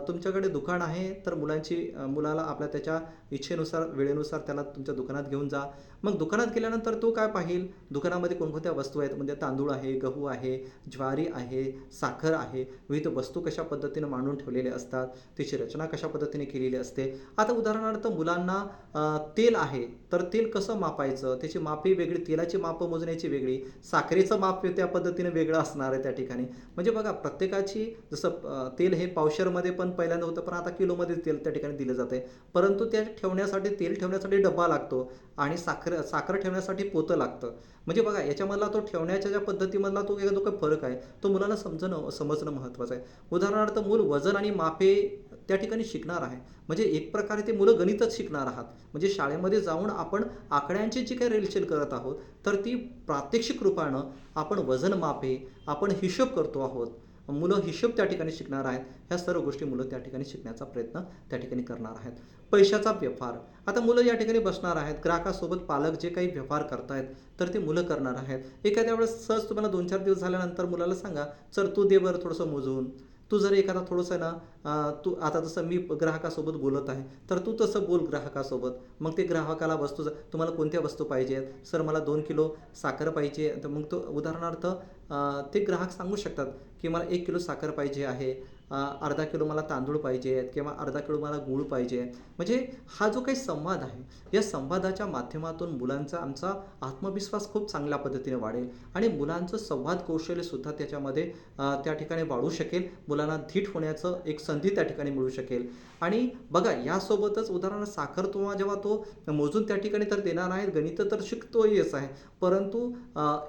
A: तुमच्याकडे दुकान आहे तर मुलाला आपल्या त्याच्या इच्छेनुसार, वेळेनुसार त्याला तुमच्या दुकानात घेऊन जा. मग दुकानात गेल्यानंतर तो काय पाहिल, दुकानामध्ये कोणकोणत्या वस्तू आहेत, म्हणजे तांदूळ आहे, गहू आहे, ज्वारी आहे, साखर आहे, विविध वस्तू कशा पद्धतीने मांडून ठेवलेल्या असतात, त्याची रचना कशा पद्धतीने केलेली असते. आता उदाहरणार्थ मुलांना तेल आहे तर तेल कसं मापायचं, त्याची मापे वेगळी, तेलाची मापं मोजण्याची वेगळी, साखरेचं माप त्या पद्धतीने वेगळं असणार आहे त्या ठिकाणी. म्हणजे बघा प्रत्येकाची, जसं तेल हे पावशेरमध्ये पण पहिल्यांदा होतं, पण आता किलोमध्ये तेल त्या ठिकाणी दिलं जाते. परंतु त्या तेल ठेवण्यासाठी डब्बा लागतो आणि साखर ठेवण्यासाठी पोतं लागतं. म्हणजे बघा याच्यामधला तो ठेवण्याच्या ज्या पद्धतीमधला जो काही फरक आहे तो मुलाला समजणं महत्त्वाचं आहे. उदाहरणार्थ मूल वजन आणि मापे त्या ठिकाणी शिकणार आहे, म्हणजे एक प्रकारे ते मुलं गणितच शिकणार आहात. म्हणजे शाळेमध्ये जाऊन आपण आकड्यांची जी काही रेलचेल करत आहोत, तर ती प्रात्यक्षिक रूपानं आपण वजन मापे, आपण हिशोब करतो आहोत, मुलं हिशोब त्या ठिकाणी शिकणार आहेत. ह्या सर्व गोष्टी मुलं त्या ठिकाणी शिकण्याचा प्रयत्न त्या ठिकाणी करणार आहेत. पैशाचा व्यवहार, आता मुलं या ठिकाणी बसणार आहेत, ग्राहकासोबत पालक जे काही व्यवहार करतायत तर ते मुलं करणार आहेत. एखाद्या वेळेस सहज तुम्हाला 2-4 दिवस झाल्यानंतर मुलाला सांगा, चल तू दे बरं थोडंसं मोजून. तू जर एखादा थोडंसं ना, तू आता जसं मी ग्राहकासोबत बोलत आहे तर तू तसं बोल ग्राहकासोबत. मग ते ग्राहकाला तुम्हाला कोणत्या वस्तू पाहिजेत, सर मला 2 किलो साखर पाहिजे, तर मग तो उदाहरणार्थ ते ग्राहक सांगू शकतात की मला 1 किलो साखर पाहिजे आहे, अर्धा किलो मला तांदूळ पाहिजे आहेत किंवा अर्धा किलो मला गूळ पाहिजे. म्हणजे हा जो काही संवाद आहे, या संवादाच्या माध्यमातून मुलांचा आमचा आत्मविश्वास खूप चांगल्या पद्धतीने वाढेल आणि मुलांचं संवाद कौशल्यसुद्धा त्याच्यामध्ये त्या ठिकाणी वाढू शकेल. मुलांना धीट होण्याचं एक संधी त्या ठिकाणी मिळू शकेल. आणि बघा यासोबतच उदाहरणार्थ साखर जेव्हा तो मोजून त्या ठिकाणी तर देणार आहे, गणित तर शिकतोयच आहे, परंतु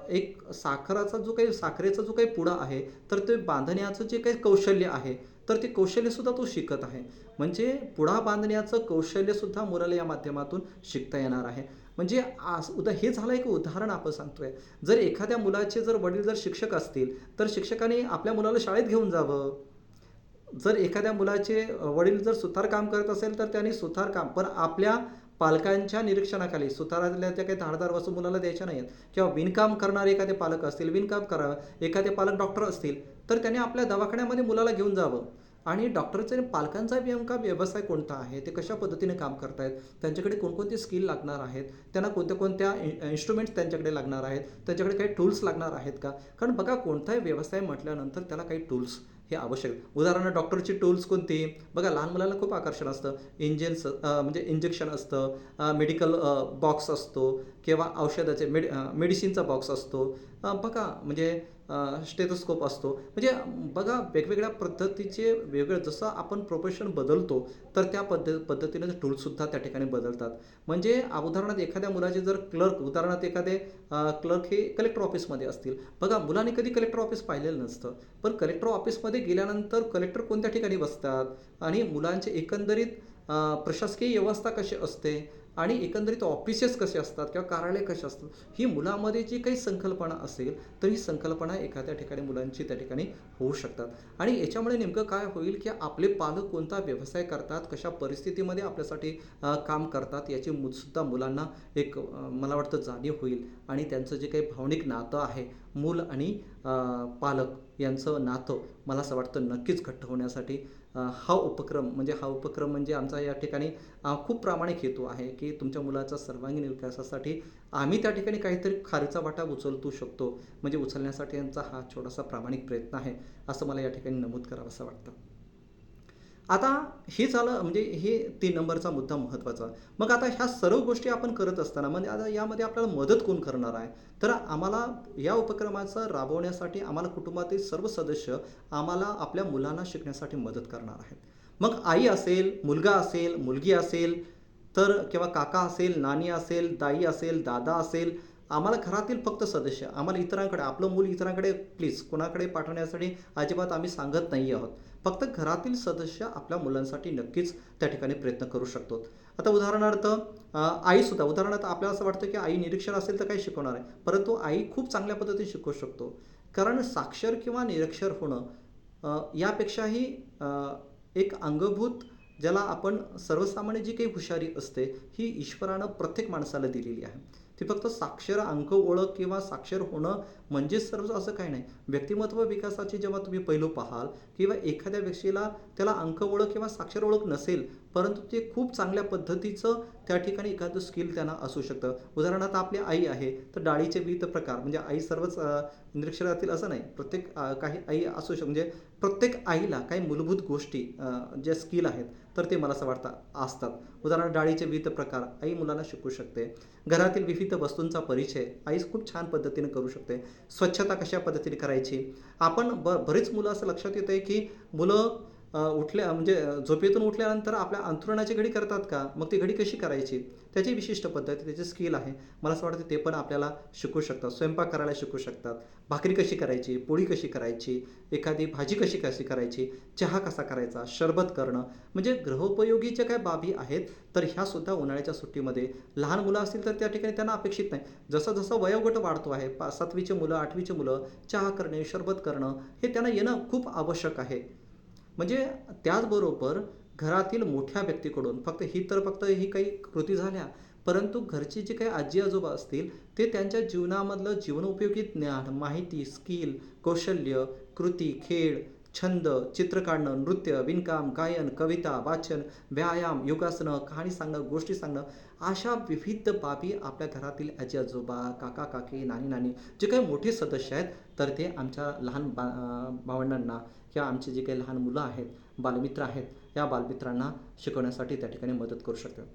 A: एक साखरेचा जो काही पुडा आहे तर ते बांधण्याचं जे काही कौशल्य आहे तर ते कौशल्यसुद्धा तो शिकत आहे. म्हणजे पुडा बांधण्याचं कौशल्यसुद्धा मुलाला या माध्यमातून शिकता येणार आहे. म्हणजे हे झालं एक उदाहरण आपण सांगतोय. जर एखाद्या मुलाचे वडील जर शिक्षक असतील तर शिक्षकाने आपल्या मुलाला शाळेत घेऊन जावं. जर एखाद्या मुलाचे वडील जर सुतारकाम करत असेल तर त्यांनी सुतारकाम, पण आपल्या पालकांच्या निरीक्षणाखाली सुतारातल्या त्या काही धारदार वस्तू मुलाला द्यायच्या नाही आहेत. किंवा विणकाम करणारे एखादे पालक असतील, विणकाम करावं. एखादे पालक डॉक्टर असतील तर त्याने आपल्या दवाखान्यामध्ये मुलाला घेऊन जावं. आणि डॉक्टरचे आणि पालकांचा नेमका व्यवसाय कोणता आहे, ते कशा पद्धतीने काम करतायत, त्यांच्याकडे कोणकोणती स्किल लागणार आहेत, त्यांना कोणत्या कोणत्या इन्स्ट्रुमेंट्स त्यांच्याकडे लागणार आहेत, त्यांच्याकडे काही टूल्स लागणार आहेत का. कारण बघा, कोणताही व्यवसाय म्हटल्यानंतर त्याला काही टूल्स हे आवश्यक. उदाहरणार्थ डॉक्टरची टूल्स कोणती. बघा, लहान मुलांना खूप आकर्षण असतं. म्हणजे इंजेक्शन असतं, मेडिकल बॉक्स असतो किंवा औषधाचे मेडिसिनचा बॉक्स असतो. बघा म्हणजे स्टेथोस्कोप असतो. म्हणजे बघा, वेगवेगळ्या पद्धतीचे वेगवेगळे जसं आपण प्रोफेशन बदलतो तर त्या पद्धतीने टूल्ससुद्धा त्या ठिकाणी बदलतात. म्हणजे उदाहरणार्थ एखाद्या मुलाचे जर क्लर्क, उदाहरणार्थ एखादे क्लर्क हे कलेक्टर ऑफिसमध्ये असतील. बघा, मुलांनी कधी कलेक्टर ऑफिस पाहिलेलं नसतं, पण कलेक्टर ऑफिसमध्ये गेल्यानंतर कलेक्टर कोणत्या ठिकाणी बसतात आणि मुलांचे एकंदरीत प्रशासकीय व्यवस्था कशी असते आणि एकंदरीत ऑफिसेस कसे असतात किंवा कार्यालय कसे असतात, ही मुलामध्ये जी काही संकल्पना असेल तर ही संकल्पना एखाद्या ठिकाणी मुलांची त्या ठिकाणी होऊ शकतात. आणि याच्यामुळे नेमकं काय होईल की आपले पालक कोणता व्यवसाय करतात, कशा परिस्थितीमध्ये आपल्यासाठी काम करतात, याची सुद्धा मुलांना एक मला वाटतं जाणीव होईल. आणि त्यांचं जे काही भावनिक नातं आहे, मूल आणि पालक यांचं नातं, मला असं वाटतं नक्कीच घट्ट होण्यासाठी हा उपक्रम म्हणजे आमचा या ठिकाणी खूप प्रामाणिक हेतू आहे की तुमच्या मुलाचा सर्वांगीण विकासासाठी आम्ही त्या ठिकाणी काहीतरी खारीचा वाटा उचलतो शकतो. म्हणजे उचलण्यासाठी यांचा हा छोटासा प्रामाणिक प्रयत्न आहे, असं मला या ठिकाणी नमूद करावंसं वाटतं. आता हे झालं, म्हणजे हे 3 नंबरचा मुद्दा महत्त्वाचा. मग आता ह्या सर्व गोष्टी आपण करत असताना म्हणजे आता यामध्ये आपल्याला मदत कोण करणार आहे? तर आम्हाला या उपक्रमाचं राबवण्यासाठी आम्हाला कुटुंबातील सर्व सदस्य आम्हाला आपल्या मुलांना शिकण्यासाठी मदत करणार आहेत. मग आई असेल, मुलगा असेल, मुलगी असेल, तर किंवा काका असेल, नानी असेल, ताई असेल, दादा असेल, आम्हाला घरातील फक्त सदस्य, आम्हाला इतरांकडे आपलं मूल इतरांकडे प्लीज कोणाकडे पाठवण्यासाठी अजिबात आम्ही सांगत नाही आहोत. फक्त घरातील सदस्य आपल्या मुलांसाठी नक्कीच त्या ठिकाणी प्रयत्न करू शकतो. आता उदाहरणार्थ आईसुद्धा, उदाहरणार्थ आपल्याला असं वाटतं की आई निरक्षर असेल तर काही शिकवणार आहे, परंतु आई खूप चांगल्या पद्धतीने शिकवू शकतो. कारण साक्षर किंवा निरक्षर होणं यापेक्षाही एक अंगभूत, ज्याला आपण सर्वसामान्य जी काही हुशारी असते, ही ईश्वरानं प्रत्येक माणसाला दिलेली आहे. ती फक्त साक्षर अंक ओळख किंवा साक्षर होणं म्हणजेच सर्व असं काही नाही. व्यक्तिमत्व विकासाची जेव्हा तुम्ही पैलू पाहाल किंवा एखाद्या व्यक्तीला त्याला अंक ओळख किंवा साक्षर ओळख नसेल, परंतु ते खूप चांगल्या पद्धतीचं त्या ठिकाणी एखादं स्किल त्यांना असू शकतं. उदाहरणार्थ आपली आई आहे, तर डाळीचे विविध प्रकार, म्हणजे आई सर्वच निरक्षरातील असं नाही, प्रत्येक काही आई असू शकते. म्हणजे प्रत्येक आईला काही मूलभूत गोष्टी ज्या स्किल आहेत तर ते मला असं वाटतं असतात. उदाहरणार्थ डाळीचे विविध प्रकार आई मुलांना शिकू शकते. घरातील विविध वस्तूंचा परिचय आई खूप छान पद्धतीने करू शकते. स्वच्छता कशा पद्धतीने करायची. आपण बरीच मुलं असं लक्षात येतं आहे की मुलं म्हणजे झोपेतून उठल्यानंतर आपल्या अंथरुणाची घडी करतात का, मग ती घडी कशी करायची, त्याची विशिष्ट पद्धती, त्याची स्किल आहे. मला असं वाटतं ते पण आपल्याला शिकू शकतात. स्वयंपाक करायला शिकू शकतात. भाकरी कशी करायची, पोळी कशी करायची, एखादी भाजी कशी कशी करायची, चहा कसा करायचा, सरबत करणं, म्हणजे गृहोपयोगीच्या काय बाबी आहेत तर ह्यासुद्धा उन्हाळ्याच्या सुट्टीमध्ये लहान मुलं असतील तर त्या ठिकाणी त्यांना अपेक्षित नाही. जसं जसं वयोगट वाढतो आहे, 7वीचे मुलं, 8वीचे मुलं, चहा करणे, सरबत करणं हे त्यांना येणं खूप आवश्यक आहे. म्हणजे त्याचबरोबर घरातील मोठ्या व्यक्तीकडून फक्त ही काही कृती झाल्या, परंतु घरची जी काही आजी आजोबा असतील ते त्यांच्या जीवनामधलं जीवनोपयोगी ज्ञान, माहिती, स्किल, कौशल्य, कृती, खेळ, छंद, चित्र काढणं, नृत्य, विणकाम, गायन, कविता, वाचन, व्यायाम, योगासनं, कहाणी सांगणं, गोष्टी सांगणं, अशा विविध बाबी आपल्या घरातील आजी आजोबा, काका काकी, नानी नानी जे काही मोठे सदस्य आहेत तर ते आमच्या लहान भावंडांना किंवा आमचे जे काही लहान मुलं आहेत, बालमित्र आहेत, या बालमित्रांना शिकवण्यासाठी त्या ठिकाणी मदत करू शकतात.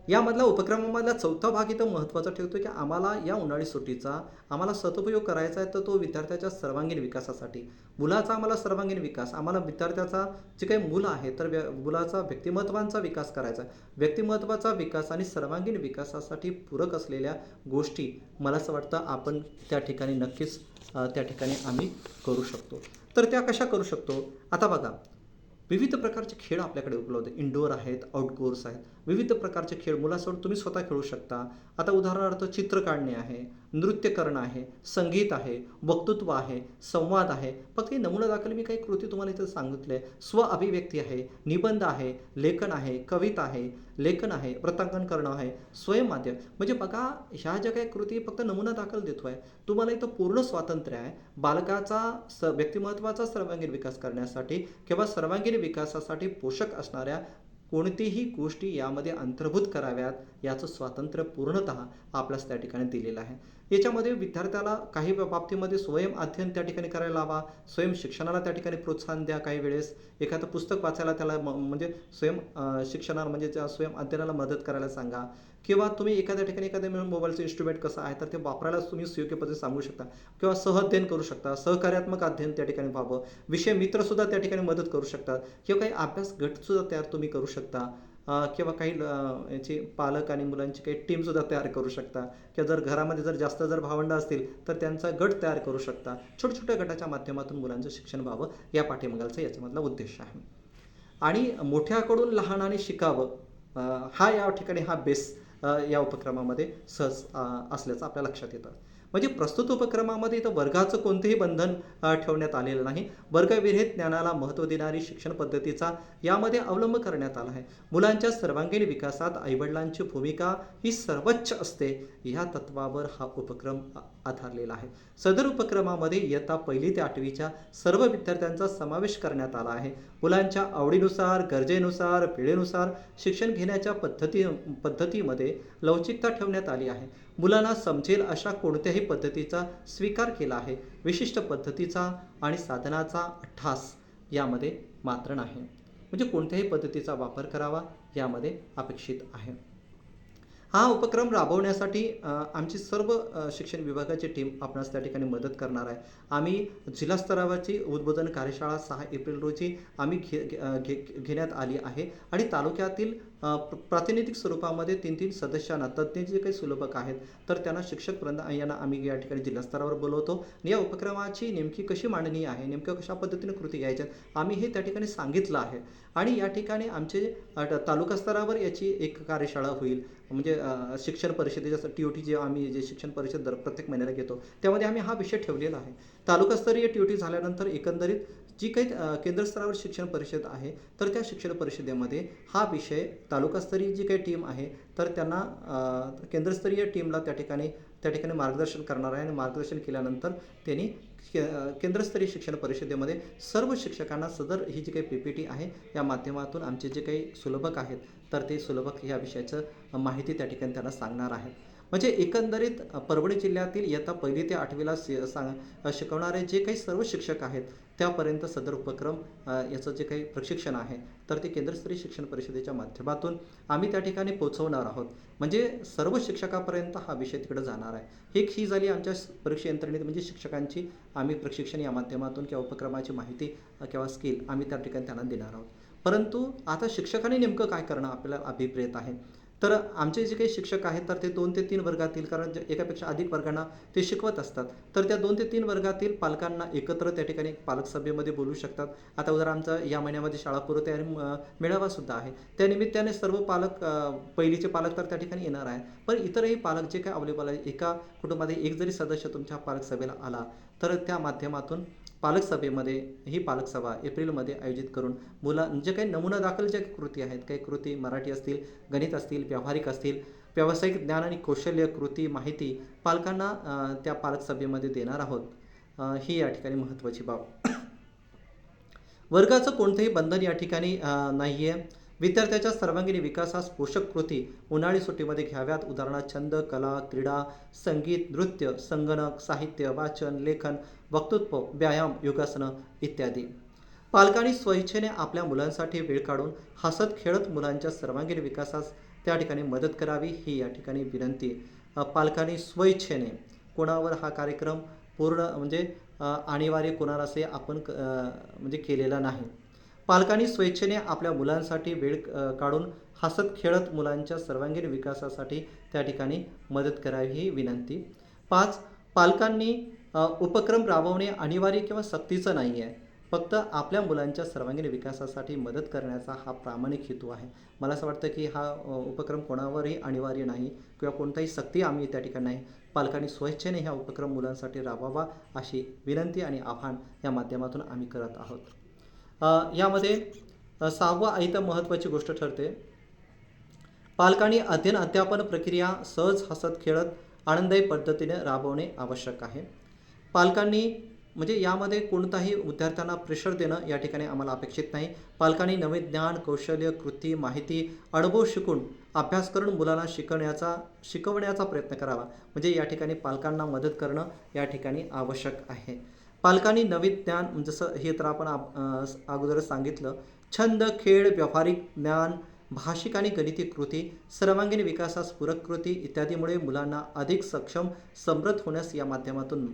A: यामधला उपक्रमामधला चौथा भाग इथं महत्त्वाचा ठेवतो की आम्हाला या उन्हाळी सुट्टीचा आम्हाला सदुपयोग करायचा आहे, तर तो विद्यार्थ्याच्या सर्वांगीण विकासासाठी. मुलाचा आम्हाला सर्वांगीण विकास, आम्हाला विद्यार्थ्याचा जे काही मुलं आहे तर मुलाचा व्यक्तिमत्वांचा विकास करायचा आहे. व्यक्तिमत्वाचा विकास आणि सर्वांगीण विकासासाठी पूरक असलेल्या गोष्टी मला असं वाटतं आपण त्या ठिकाणी नक्कीच त्या ठिकाणी आम्ही करू शकतो. तर त्या कशा करू शकतो? आता बघा, विविध प्रकारचे खेळ आपल्याकडे उपलब्ध आहेत. इनडोअर आहेत, आउटडोअर्स आहेत. विविध प्रकारचे खेळ मुलासोबत तुम्ही स्वतः खेळू शकता. आता उदाहरणार्थ चित्र काढणे आहे, नृत्य करणं आहे, संगीत आहे, वक्तृत्व आहे, संवाद आहे. फक्त हे नमुना दाखल मी काही कृती तुम्हाला इथं सांगितले. स्व अभिव्यक्ती आहे, निबंध आहे, लेखन आहे, कविता आहे, लेखन आहे, वृत्तांकन करणं आहे, स्वयंमाध्यम. म्हणजे बघा, ह्या ज्या काही कृती फक्त नमुना दाखल देतोय. तुम्हाला इथं पूर्ण स्वातंत्र्य आहे बालकाचा व्यक्तिमत्वाचा सर्वांगीण विकास करण्यासाठी किंवा सर्वांगीण विकासासाठी पोषक असणाऱ्या कोणतीही गोष्टी यामध्ये अंतर्भूत कराव्यात याचं स्वातंत्र्य पूर्णतः आपल्यास त्या ठिकाणी दिलेलं आहे. याच्यामध्ये विद्यार्थ्याला काही बाबतीमध्ये स्वयं अध्ययन त्या ठिकाणी करायला लावा, स्वयं शिक्षणाला त्या ठिकाणी प्रोत्साहन द्या. काही वेळेस एखादं पुस्तक वाचायला त्याला म्हणजे स्वयं शिक्षणाला म्हणजे त्या स्वयं अध्ययनाला मदत करायला सांगा. किंवा तुम्ही एखाद्या ठिकाणी एखाद्या मोबाईलचं इन्स्ट्रुमेंट कसं आहे तर ते वापरायला तुम्ही सुयोग्य पद्धतीने सांगू शकता किंवा सह-अध्ययन करू शकता. सहकार्यात्मक अध्ययन त्या ठिकाणी व्हावं. विषय मित्रसुद्धा त्या ठिकाणी मदत करू शकतात किंवा काही अभ्यास गटसुद्धा तयार तुम्ही करू शकता. किंवा काही याची पालक आणि मुलांची काही टीमसुद्धा तयार करू शकता किंवा जर घरामध्ये जर जास्त भावंडं असतील तर त्यांचा गट तयार करू शकता. छोट्या छोट्या गटाच्या माध्यमातून मुलांचं शिक्षण व्हावं या पाठीमागचा याच्यामधला उद्देश आहे. आणि मोठ्याकडून लहानाने शिकावं हा या ठिकाणी हा बेस या उपक्रमामध्ये सहज असल्याचं आपल्या लक्षात येतं. म्हणजे प्रस्तुत उपक्रमामध्ये इथं वर्गाचं कोणतेही बंधन ठेवण्यात आलेलं नाही. वर्गविरहित ज्ञानाला महत्त्व देणारी शिक्षण पद्धतीचा यामध्ये अवलंब करण्यात आला आहे. मुलांच्या सर्वांगीण विकासात आईवडिलांची भूमिका ही सर्वोच्च असते ह्या तत्वावर हा उपक्रम आधारलेला आहे. सदर उपक्रमामध्ये इयत्ता 1ली ते 8वीच्या सर्व विद्यार्थ्यांचा समावेश करण्यात आला आहे. मुलांच्या आवडीनुसार, गरजेनुसार, वेळेनुसार शिक्षण घेण्याच्या पद्धतीमध्ये लवचिकता ठेवण्यात आली आहे. मुलांना समजेल अशा कोणत्याही पद्धतीचा स्वीकार केला आहे. विशिष्ट पद्धतीचा आणि साधनाचा ठास यामध्ये मात्र नाही. म्हणजे कोणत्याही पद्धतीचा वापर करावा यामध्ये अपेक्षित आहे. हा उपक्रम राबवण्यासाठी आमची सर्व शिक्षण विभागाची टीम आपणास त्या ठिकाणी मदत करणार आहे. आम्ही जिल्हा स्तरावरची उद्बोधन कार्यशाळा 6 एप्रिल रोजी आम्ही घेण्यात आली आहे आणि तालुक्यातील प्रातिनिधिक स्वरूपामध्ये 3-3 सदस्यांना तज्ज्ञ जे काही सुलभक आहेत तर त्यांना शिक्षक वृंद यांना आम्ही या ठिकाणी जिल्हा स्तरावर बोलवतो. या उपक्रमाची नेमकी कशी मांडणी आहे, नेमकं कशा पद्धतीने कृती घ्यायच्या आम्ही हे त्या ठिकाणी सांगितलं आहे. आणि या ठिकाणी आमचे तालुका स्तरावर याची एक कार्यशाळा होईल. म्हणजे शिक्षण परिषदेच्या TOT जे आम्ही जे शिक्षण परिषद प्रत्येक महिन्याला घेतो त्यामध्ये आम्ही हा विषय ठेवलेला आहे. तालुकास्तरीय TOT झाल्यानंतर एकंदरीत जी काही केंद्र स्तरावर शिक्षण परिषद आहे तर त्या शिक्षण परिषदेमध्ये हा विषय तालुकास्तरीय जी काही टीम आहे तर त्यांना केंद्रस्तरीय टीमला त्या ठिकाणी मार्गदर्शन करणार आहे आणि मार्गदर्शन केल्यानंतर त्यांनी केंद्रस्तरीय शिक्षण परिषदेमध्ये सर्व शिक्षकांना सदर ही जी काही PPT आहे या माध्यमातून आमचे जे काही सुलभक आहेत तर ते सुलभक या विषयाचं माहिती त्या ठिकाणी त्यांना सांगणार आहेत. म्हणजे एकंदरीत परभणी जिल्ह्यातील इयत्ता 1ली ते 8वीला शिकवणारे जे काही सर्व शिक्षक आहेत त्यापर्यंत सदर उपक्रम याचं जे काही प्रशिक्षण आहे तर ते केंद्रस्तरीय शिक्षण परिषदेच्या माध्यमातून आम्ही त्या ठिकाणी पोहोचवणार आहोत. म्हणजे सर्व शिक्षकापर्यंत हा विषय तिकडे जाणार आहे. ही झाली आमच्या परीक्षा यंत्रणेत म्हणजे शिक्षकांची आम्ही प्रशिक्षण या माध्यमातून किंवा उपक्रमाची माहिती किंवा स्किल आम्ही त्या ठिकाणी त्यांना देणार आहोत. परंतु आता शिक्षकांनी नेमकं काय करणं आपल्याला अभिप्रेत आहे. तर आमचे जे काही शिक्षक आहेत तर ते 2 ते 3 वर्गातील कारण एकापेक्षा अधिक वर्गांना ते शिकवत असतात तर त्या 2 ते 3 वर्गातील पालकांना एकत्र त्या ठिकाणी पालक सभेमध्ये बोलू शकतात. आता उदाहरण आमचा या महिन्यामध्ये शाळापूर्व तयारी मेळावासुद्धा आहे. त्यानिमित्ताने सर्व पालक पहिलीचे पालक तर त्या ठिकाणी येणार आहेत पण इतरही पालक जे काही अवेलेबल आहे एका कुटुंबामध्ये एक जरी सदस्य तुमच्या पालक सभेला आला तर त्या माध्यमातून पालक सभेमध्ये ही पालक सभा एप्रिलमध्ये आयोजित करून जे काही नमुना दाखल ज्या कृती आहेत काही कृती मराठी असतील, गणित असतील, व्यावहारिक असतील, व्यावसायिक ज्ञान आणि कौशल्य कृती माहिती पालकांना त्या पालक सभेमध्ये देणार आहोत. ही या ठिकाणी महत्त्वाची बाब. वर्गाचं कोणतंही बंधन या ठिकाणी नाही आहे. विद्यार्थ्याच्या सर्वांगीण विकासास पोषक कृती उन्हाळी सुट्टीमध्ये घ्याव्यात. उदाहरणार्थ छंद, कला, क्रीडा, संगीत, नृत्य, संगणक, साहित्य, वाचन, लेखन, वक्तृत्व, व्यायाम, योगासनं इत्यादी. पालकांनी स्वइच्छेने आपल्या मुलांसाठी वेळ काढून हसत खेळत मुलांच्या सर्वांगीण विकासास त्या ठिकाणी मदत करावी ही या ठिकाणी विनंती. पालकांनी स्वइच्छेने कोणावर हा कार्यक्रम पूर्ण म्हणजे अनिवार्य कोणाला असे आपण म्हणजे केलेला नाही. पालकांनी स्वेच्छेने आपल्या मुलांसाठी वेळ काढून हसत खेळत मुलांच्या सर्वांगीण विकासासाठी त्या ठिकाणी मदत करावी ही विनंती. 5. पालकांनी उपक्रम राबवणे अनिवार्य किंवा सक्तीचं नाही आहे फक्त आपल्या मुलांच्या सर्वांगीण विकासासाठी मदत करण्याचा हा प्रामाणिक हेतू आहे. मला असं वाटतं की हा उपक्रम कोणावरही अनिवार्य नाही किंवा कोणताही सक्ती आम्ही त्या ठिकाणी नाही. पालकांनी स्वेच्छेने हा उपक्रम मुलांसाठी राबवावा अशी विनंती आणि आव्हान या माध्यमातून आम्ही करत आहोत. यामध्ये 6वा इथं महत्त्वाची गोष्ट ठरते. पालकांनी अध्ययन अध्यापन प्रक्रिया सहज हसत खेळत आनंददायी पद्धतीने राबवणे आवश्यक आहे. पालकांनी म्हणजे यामध्ये कोणताही विद्यार्थ्यांना प्रेशर देणं या ठिकाणी आम्हाला अपेक्षित नाही. पालकांनी नवे ज्ञान, कौशल्य, कृती, माहिती, अनुभव शिकून अभ्यास करून मुलांना शिकवण्याचा प्रयत्न करावा. म्हणजे या ठिकाणी पालकांना मदत करणं या ठिकाणी आवश्यक आहे. पालकांनी नवे ज्ञान जसं हे तर आपण अगोदरच सांगितलं. छंद, खेळ, व्यावहारिक ज्ञान, भाषिक आणि गणिती कृती, सर्वांगीण विकासास पूरक कृती इत्यादीमुळे मुलांना अधिक सक्षम, समृद्ध होण्यास या माध्यमातून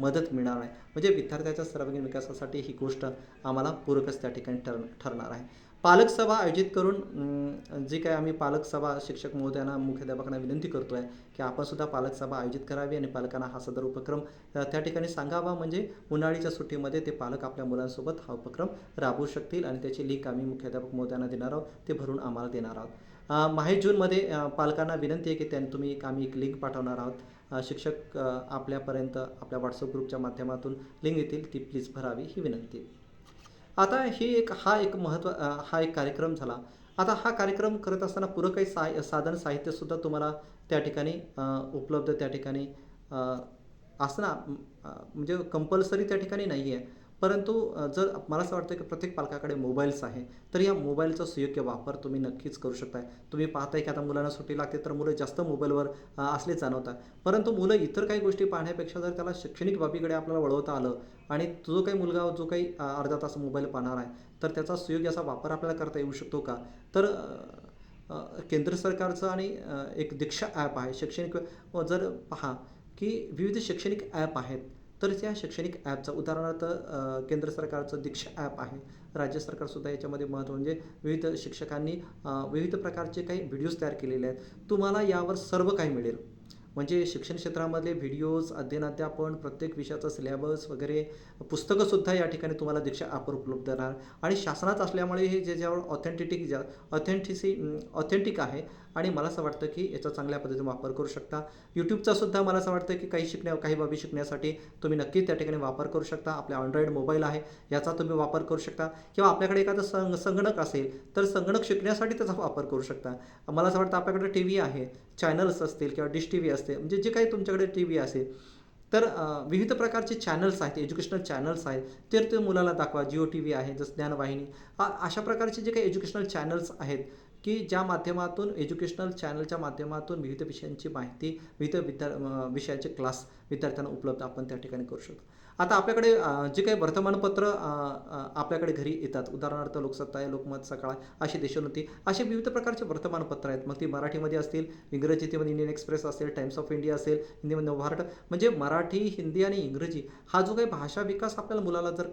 A: मदत मिळणार आहे. म्हणजे विद्यार्थ्याच्या सर्वांगीण विकासासाठी ही गोष्ट आम्हाला पूरकच त्या ठिकाणी ठरणार आहे. पालक सभा आयोजित करून जी काही आम्ही पालक सभा शिक्षक महोदयांना, मुख्याध्यापकांना विनंती करतो आहे की आपण सुद्धा पालक सभा आयोजित करावी आणि पालकांना हा सदर उपक्रम त्या ठिकाणी सांगावा. म्हणजे उन्हाळीच्या सुट्टीमध्ये ते पालक आपल्या मुलांसोबत हा उपक्रम राबवू शकतील आणि त्याची लिंक आम्ही मुख्याध्यापक महोदयांना देणार आहोत. ते भरून आम्हाला देणार आहोत. माहे-जूनमध्ये पालकांना विनंती आहे की आम्ही एक लिंक पाठवणार आहोत. शिक्षक आपल्यापर्यंत आपल्या व्हॉट्सअप ग्रुपच्या माध्यमातून लिंक येतील, ती प्लीज भरावी ही विनंती. आता हा एक कार्यक्रम झाला. आता हा कार्यक्रम करत असताना पुरं काही साधन साहित्यसुद्धा तुम्हाला त्या ठिकाणी उपलब्ध त्या ठिकाणी असणं म्हणजे कंपल्सरी त्या ठिकाणी नाही आहे. परंतु जर मला असं वाटतं की प्रत्येक पालकाकडे मोबाईल्स आहे, तर या मोबाईलचा सुयोग्य वापर तुम्ही नक्कीच करू शकताय. तुम्ही पाहताय की आता मुलांना सुट्टी लागते, तर मुलं जास्त मोबाईलवर असले जाणवतात. परंतु मुलं इतर काही गोष्टी पाहण्यापेक्षा जर त्याला शैक्षणिक बाबीकडे आपल्याला वळवता आलं आणि जो काही मुलगा जो काही अर्धा तास मोबाईल पाहणार आहे, तर त्याचा सुयोग्य असा वापर आपल्याला करता येऊ शकतो का? तर केंद्र सरकारचं आणि एक दीक्षा ॲप आहे शैक्षणिक. जर पहा की विविध शैक्षणिक ॲप आहेत, तर त्या शैक्षणिक ॲपचा उदाहरणार्थ केंद्र सरकारचं दीक्षा ॲप आहे. राज्य सरकारसुद्धा याच्यामध्ये महत्त्व म्हणजे विविध शिक्षकांनी विविध प्रकारचे काही व्हिडिओज तयार केलेले आहेत. तुम्हाला यावर सर्व काही मिळेल. म्हणजे शिक्षण क्षेत्रामधले व्हिडिओज, अध्ययन-अध्यापन, प्रत्येक विषयाचा सिलॅबस वगैरे पुस्तकंसुद्धा या ठिकाणी तुम्हाला दीक्षा ॲपवर उपलब्ध राहणार आणि शासनात असल्यामुळे हे ज्याच्यावर ऑथेंटिक आहे आणि मला असं वाटतं की याचा चांगल्या पद्धतीने वापर करू शकता. यूट्यूबचा सुद्धा मला असं वाटतं की काही बाबी शिकण्यासाठी तुम्ही नक्की त्या ठिकाणी वापर करू शकता. आपल्या अँड्रॉइड मोबाईल आहे, याचा तुम्ही वापर करू शकता किंवा आपल्याकडे एखादं संगणक असेल, तर संगणक शिकण्यासाठी त्याचा वापर करू शकता. मला असं वाटतं आपल्याकडे टीव्ही आहे, चॅनल्स असतील किंवा डिश टीव्ही असते, म्हणजे जे काही तुमच्याकडे टीव्ही असेल, तर विविध प्रकारचे चॅनल्स आहेत, एज्युकेशनल चॅनल्स आहेत, तर ते मुलाला दाखवा. जिओ टीव्ही आहे, जसं ज्ञानवाहिनी, अशा प्रकारचे जे काही एज्युकेशनल चॅनल्स आहेत की ज्या माध्यमातून एज्युकेशनल चॅनलच्या माध्यमातून विविध विषयांची माहिती, विषयाचे क्लास विद्यार्थ्यांना उपलब्ध आपण त्या ठिकाणी करू शकतो. आता आपल्याकडे जे काही वर्तमानपत्र आपल्याकडे घरी येतात, उदाहरणार्थ लोकसत्ता आहे, लोकमत, सकाळ, अशी देशोन्नती, असे विविध प्रकारचे वर्तमानपत्र आहेत. मग ती मराठीमध्ये असतील, इंग्रजीमध्ये इंडियन एक्सप्रेस असेल, टाइम्स ऑफ इंडिया असेल, हिंदीमध्ये नवभारत. म्हणजे मराठी, हिंदी आणि इंग्रजी हा जो काही भाषा विकास आपल्याला मुलाला जर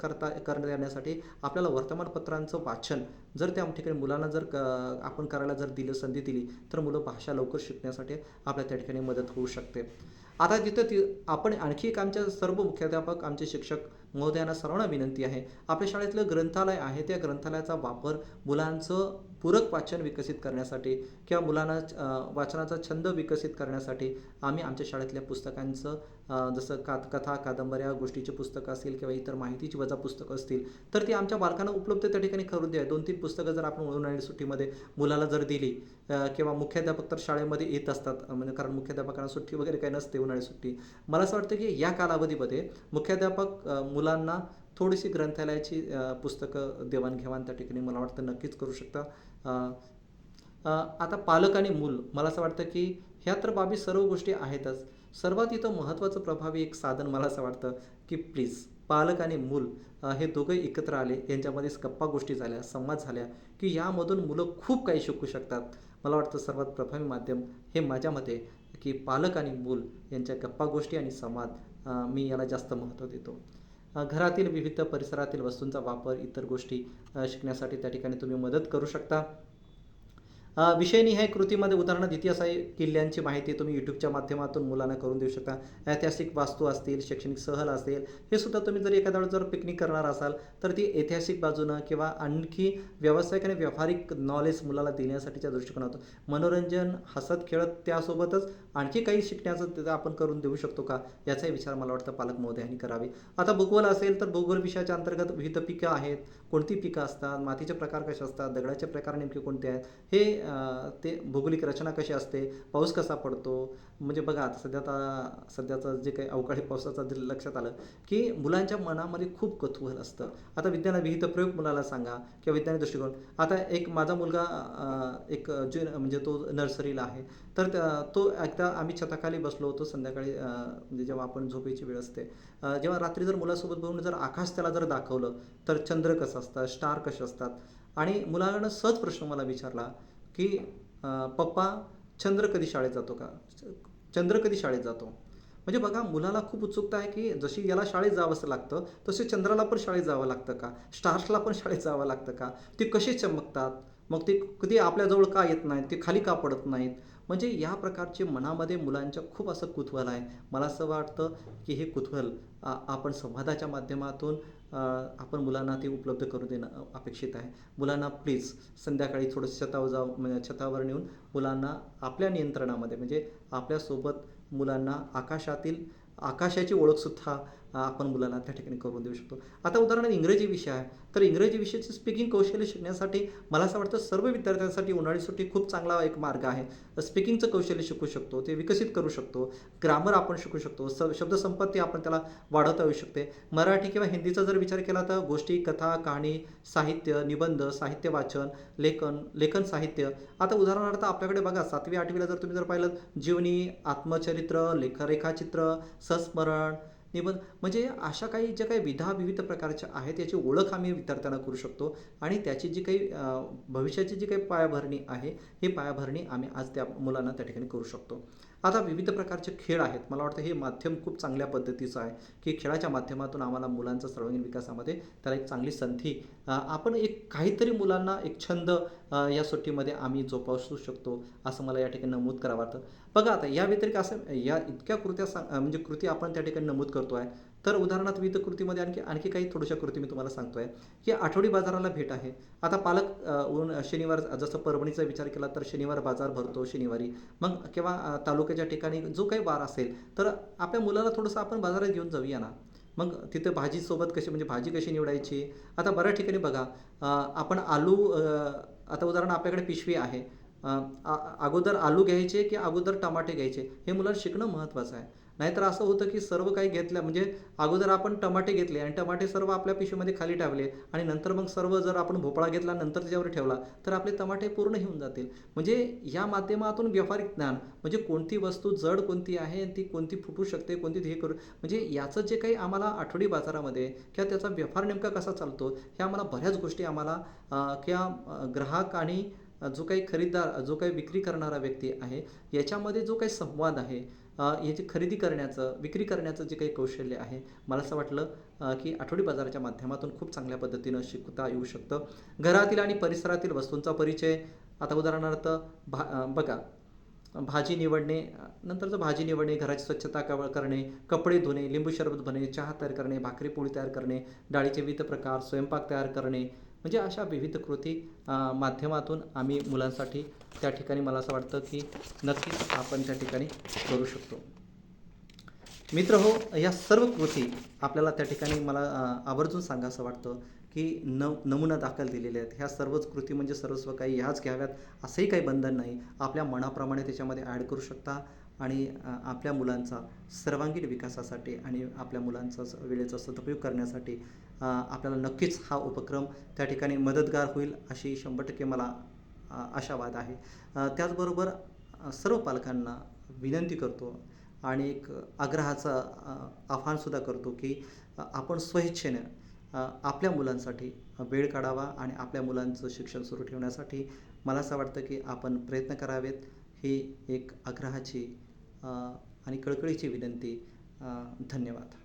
A: करण्यासाठी आपल्याला वर्तमानपत्रांचं वाचन जर त्या ठिकाणी मुलांना जर आपण करायला जर संधी दिली, तर मुलं भाषा लवकर शिकण्यासाठी आपल्या त्या ठिकाणी मदत होऊ शकते. आता आपण आणखी एक आमच्या सर्व मुख्याध्यापक, आमचे शिक्षक महोदयांना सर्वांना विनंती आहे, आपल्या शाळेतलं ग्रंथालय आहे, त्या ग्रंथालयाचा वापर मुलांचं पूरक वाचन विकसित करण्यासाठी किंवा मुलांना वाचनाचा छंद विकसित करण्यासाठी आम्ही आमच्या शाळेतल्या पुस्तकांचं जसं कथा, कादंबऱ्या, गोष्टीची पुस्तकं असतील किंवा इतर माहितीची वजा पुस्तकं असतील, तर ती आमच्या बालकांना उपलब्ध त्या ठिकाणी करून द्या. 2-3 पुस्तकं जर आपण उन्हाळी सुट्टीमध्ये मुलाला जर दिली किंवा मुख्याध्यापक तर शाळेमध्ये येत असतात, म्हणजे कारण मुख्याध्यापकांना सुट्टी वगैरे काही नसते, उन्हाळी सुट्टी. मला असं वाटतं की या कालावधीमध्ये मुख्याध्यापक मुलांना थोडीशी ग्रंथालयाची पुस्तकं देवाणघेवाण त्या ठिकाणी मला वाटतं नक्कीच करू शकता. आता पालक आणि मूल, मला असं वाटतं की ह्या तर बाबी सर्व गोष्टी आहेतच. सर्वात इथं महत्त्वाचं प्रभावी एक साधन मला असं वाटतं की प्लीज पालक आणि मूल हे दोघंही एकत्र आले, यांच्यामध्ये गप्पा गोष्टी झाल्या, संवाद झाल्या की यामधून मुलं खूप काही शिकू शकतात. मला वाटतं सर्वात प्रभावी माध्यम हे माझ्या मते की पालक आणि मूल यांच्या गप्पा गोष्टी आणि संवाद, मी याला जास्त महत्त्व देतो. घरातील विविध परिसरातील वस्तूंचा वापर, इतर गोष्टी शिकण्यासाठी त्या ठिकाणी तुम्ही मदत करू शकता. विषयनिहाय कृतीमध्ये उदाहरणार्थ इतिहासाही किल्ल्यांची माहिती तुम्ही यूट्यूबच्या माध्यमातून मुलांना करून देऊ शकता. ऐतिहासिक वास्तू असतील, शैक्षणिक सहल असेल, हे सुद्धा तुम्ही जर एखाद्या वेळेस जर पिकनिक करणार असाल तर ती ऐतिहासिक बाजूनं किंवा आणखी व्यावसायिक आणि व्यावहारिक नॉलेज मुलाला देण्यासाठीच्या दृष्टिकोनातून मनोरंजन, हसत खेळत त्यासोबतच आणखी काही शिकण्याचं तिथं आपण करून देऊ शकतो का, याचाही विचार मला वाटतं पालक महोदयांनी करावे. आता भूगोल असेल तर भूगोल विषयाच्या अंतर्गत विविध पिकं आहेत, कोणती पिकं असतात, मातीचे प्रकार कसे असतात, दगडाचे प्रकार नेमके कोणते आहेत, हे ते भौगोलिक रचना कशी असते, पाऊस कसा पडतो. म्हणजे बघा आता सध्याचं जे काही अवकाळी पावसाचं जे लक्षात आलं की मुलांच्या मनामध्ये खूप कुतूहल असतं. आता विविध प्रयोग मुलाला सांगा किंवा विज्ञानी दृष्टिकोन. आता एक माझा मुलगा एक म्हणजे तो नर्सरीला आहे, तर तो एकदा आम्ही छताखाली बसलो होतो संध्याकाळी, म्हणजे जेव्हा आपण झोपेची वेळ असते, जेव्हा रात्री जर मुलासोबत बघून जर आकाश त्याला जर दाखवलं तर चंद्र कसं असतात, स्टार कसे असतात, आणि मुलानं सहज प्रश्न मला विचारला की पप्पा, चंद्र कधी शाळेत जातो का, चंद्र कधी शाळेत जातो. म्हणजे बघा मुलाला खूप उत्सुकता आहे की जशी याला शाळेत जावंसं लागतं तसे चंद्राला पण शाळेत जावं लागतं का, स्टार्सला पण शाळेत जावं लागतं का, ते कसे चमकतात, मग ते कधी आपल्याजवळ का येत नाहीत, ते खाली का पडत नाहीत. म्हणजे या प्रकारचे मनामध्ये मुलांच्या खूप असं कुतूहल आहे. मला असं वाटतं की हे कुतूहल आपण संवादाच्या माध्यमातून आपण मुलांना ते उपलब्ध करून देणं अपेक्षित आहे. मुलांना प्लीज संध्याकाळी थोडंसं म्हणजे छतावर नेऊन मुलांना आपल्या नियंत्रणामध्ये, म्हणजे आपल्यासोबत मुलांना आकाशाची ओळखसुद्धा आपण मुलांना त्या ठिकाणी करून देऊ शकतो. आता उदाहरणार्थ इंग्रजी विषय आहे, तर इंग्रजी विषयाची स्पीकिंग कौशल्य शिकण्यासाठी मला असं वाटतं सर्व विद्यार्थ्यांसाठी उन्हाळी सुट्टी खूप चांगला एक मार्ग आहे. स्पीकिंगचं कौशल्य शिकू शकतो, ते विकसित करू शकतो, ग्रामर आपण शिकू शकतो, शब्दसंपत्ती आपण त्याला वाढवता येऊ शकते. मराठी किंवा हिंदीचा जर विचार केला तर गोष्टी, कथा, कहाणी, साहित्य, निबंध, साहित्य वाचन, लेखन साहित्य. आता उदाहरणार्थ आपल्याकडे बघा 7वी 8वीला जर तुम्ही जर पाहिलं जीवनी, आत्मचरित्र, रेखाचित्र, संस्मरण, निबंध, म्हणजे अशा काही ज्या काही विविध प्रकारच्या आहेत याची ओळख आम्ही विद्यार्थ्यांना करू शकतो आणि त्याची जी काही भविष्याची जी काही पायाभरणी आहे, ही पायाभरणी आम्ही आज त्या मुलांना त्या ठिकाणी करू शकतो. आता विविध प्रकारचे खेळ आहेत. मला वाटतं हे माध्यम खूप चांगल्या पद्धतीचं आहे की खेळाच्या माध्यमातून आम्हाला मुलांचा सर्वांगीण विकासामध्ये त्याला एक चांगली संधी, आपण एक काहीतरी मुलांना एक छंद या सुट्टीमध्ये आम्ही जोपासू शकतो असं मला या ठिकाणी नमूद करावं वाटतं. बघा आता या व्यतिरिक्त असं या इतक्या म्हणजे कृती आपण त्या ठिकाणी नमूद करतो आहे, तर उदाहरणार्थ विविध कृतीमध्ये आणखी काही थोड्याशा कृती मी तुम्हाला सांगतो आहे की आठवडी बाजाराला भेट आहे. आता पालक शनिवार, जसं परभणीचा विचार केला तर शनिवार बाजार भरतो शनिवारी, मग किंवा तालुक्याच्या ठिकाणी जो काही वार असेल तर आपल्या मुलाला थोडंसं आपण बाजारात घेऊन जाऊया ना. मग तिथं भाजीसोबत कशी, म्हणजे भाजी कशी निवडायची. आता बऱ्याच ठिकाणी बघा आपण आलू, आता उदाहरण आपल्याकडे पिशवी आहे, अगोदर आलू घ्यायचे की अगोदर टमाटे घ्यायचे, हे मुलाला शिकणं महत्त्वाचं आहे. नाहीतर असं होतं की सर्व काही घेतलं, म्हणजे अगोदर आपण टमाटे घेतले आणि टमाटे सर्व आपल्या पिशवीमध्ये खाली ठेवले आणि नंतर मग सर्व जर आपण भोपळा घेतला नंतर त्याच्यावर ठेवला तर आपले टमाटे पूर्ण होऊन जातील. म्हणजे या माध्यमातून व्यावहारिक ज्ञान, म्हणजे कोणती वस्तू जड कोणती आहे आणि ती कोणती फुटू शकते, कोणती हे करू, म्हणजे याचं जे काही आम्हाला आठवडी बाजारामध्ये किंवा त्याचा व्यवहार नेमका कसा चालतो, हे आम्हाला बऱ्याच गोष्टी आम्हाला किंवा ग्राहक आणि जो काही खरीददार, जो काही विक्री करणारा व्यक्ती आहे, याच्यामध्ये जो काही संवाद आहे, याची खरेदी करण्याचं, विक्री करण्याचं जे काही कौशल्य आहे, मला असं वाटलं की आठवडी बाजाराच्या माध्यमातून खूप चांगल्या पद्धतीनं शिकता येऊ शकतं. घरातील आणि परिसरातील वस्तूंचा परिचय. आता उदाहरणार्थ बघा भाजी निवडणे, नंतरचं भाजी निवडणे, घराची स्वच्छता करणे, कपडे धुणे, लिंबू सरबत बनणे, चहा तयार करणे, भाकरी पोळी तयार करणे, डाळीचे विविध प्रकार, स्वयंपाक तयार करणे, म्हणजे अशा विविध कृती माध्यमातून आम्ही मुलांसाठी त्या ठिकाणी मला असं वाटतं की नक्कीच आपण त्या ठिकाणी करू शकतो. मित्र हो, या सर्व कृती आपल्याला त्या ठिकाणी मला आवर्जून सांगावसं वाटतं की नमुना दाखल दिलेले आहेत. ह्या सर्वच कृती म्हणजे सर्वस्व काही ह्याच घ्याव्यात असंही काही बंधन नाही. आपल्या मनाप्रमाणे त्याच्यामध्ये ॲड करू शकता आणि आपल्या मुलांचा सर्वांगीण विकासासाठी आणि आपल्या मुलांचा वेळेचा सदुपयोग करण्यासाठी आपल्याला नक्कीच हा उपक्रम त्या ठिकाणी मदतगार होईल अशी 100% मला आशावाद आहे. त्याचबरोबर सर्व पालकांना विनंती करतो आणि एक आग्रहाचं आव्हानसुद्धा करतो की आपण स्वेच्छेनं आपल्या मुलांसाठी वेळ काढावा आणि आपल्या मुलांचं शिक्षण सुरू ठेवण्यासाठी मला असं वाटतं की आपण प्रयत्न करावेत. ही एक आग्रहाची आणि कळकळीची विनंती. धन्यवाद.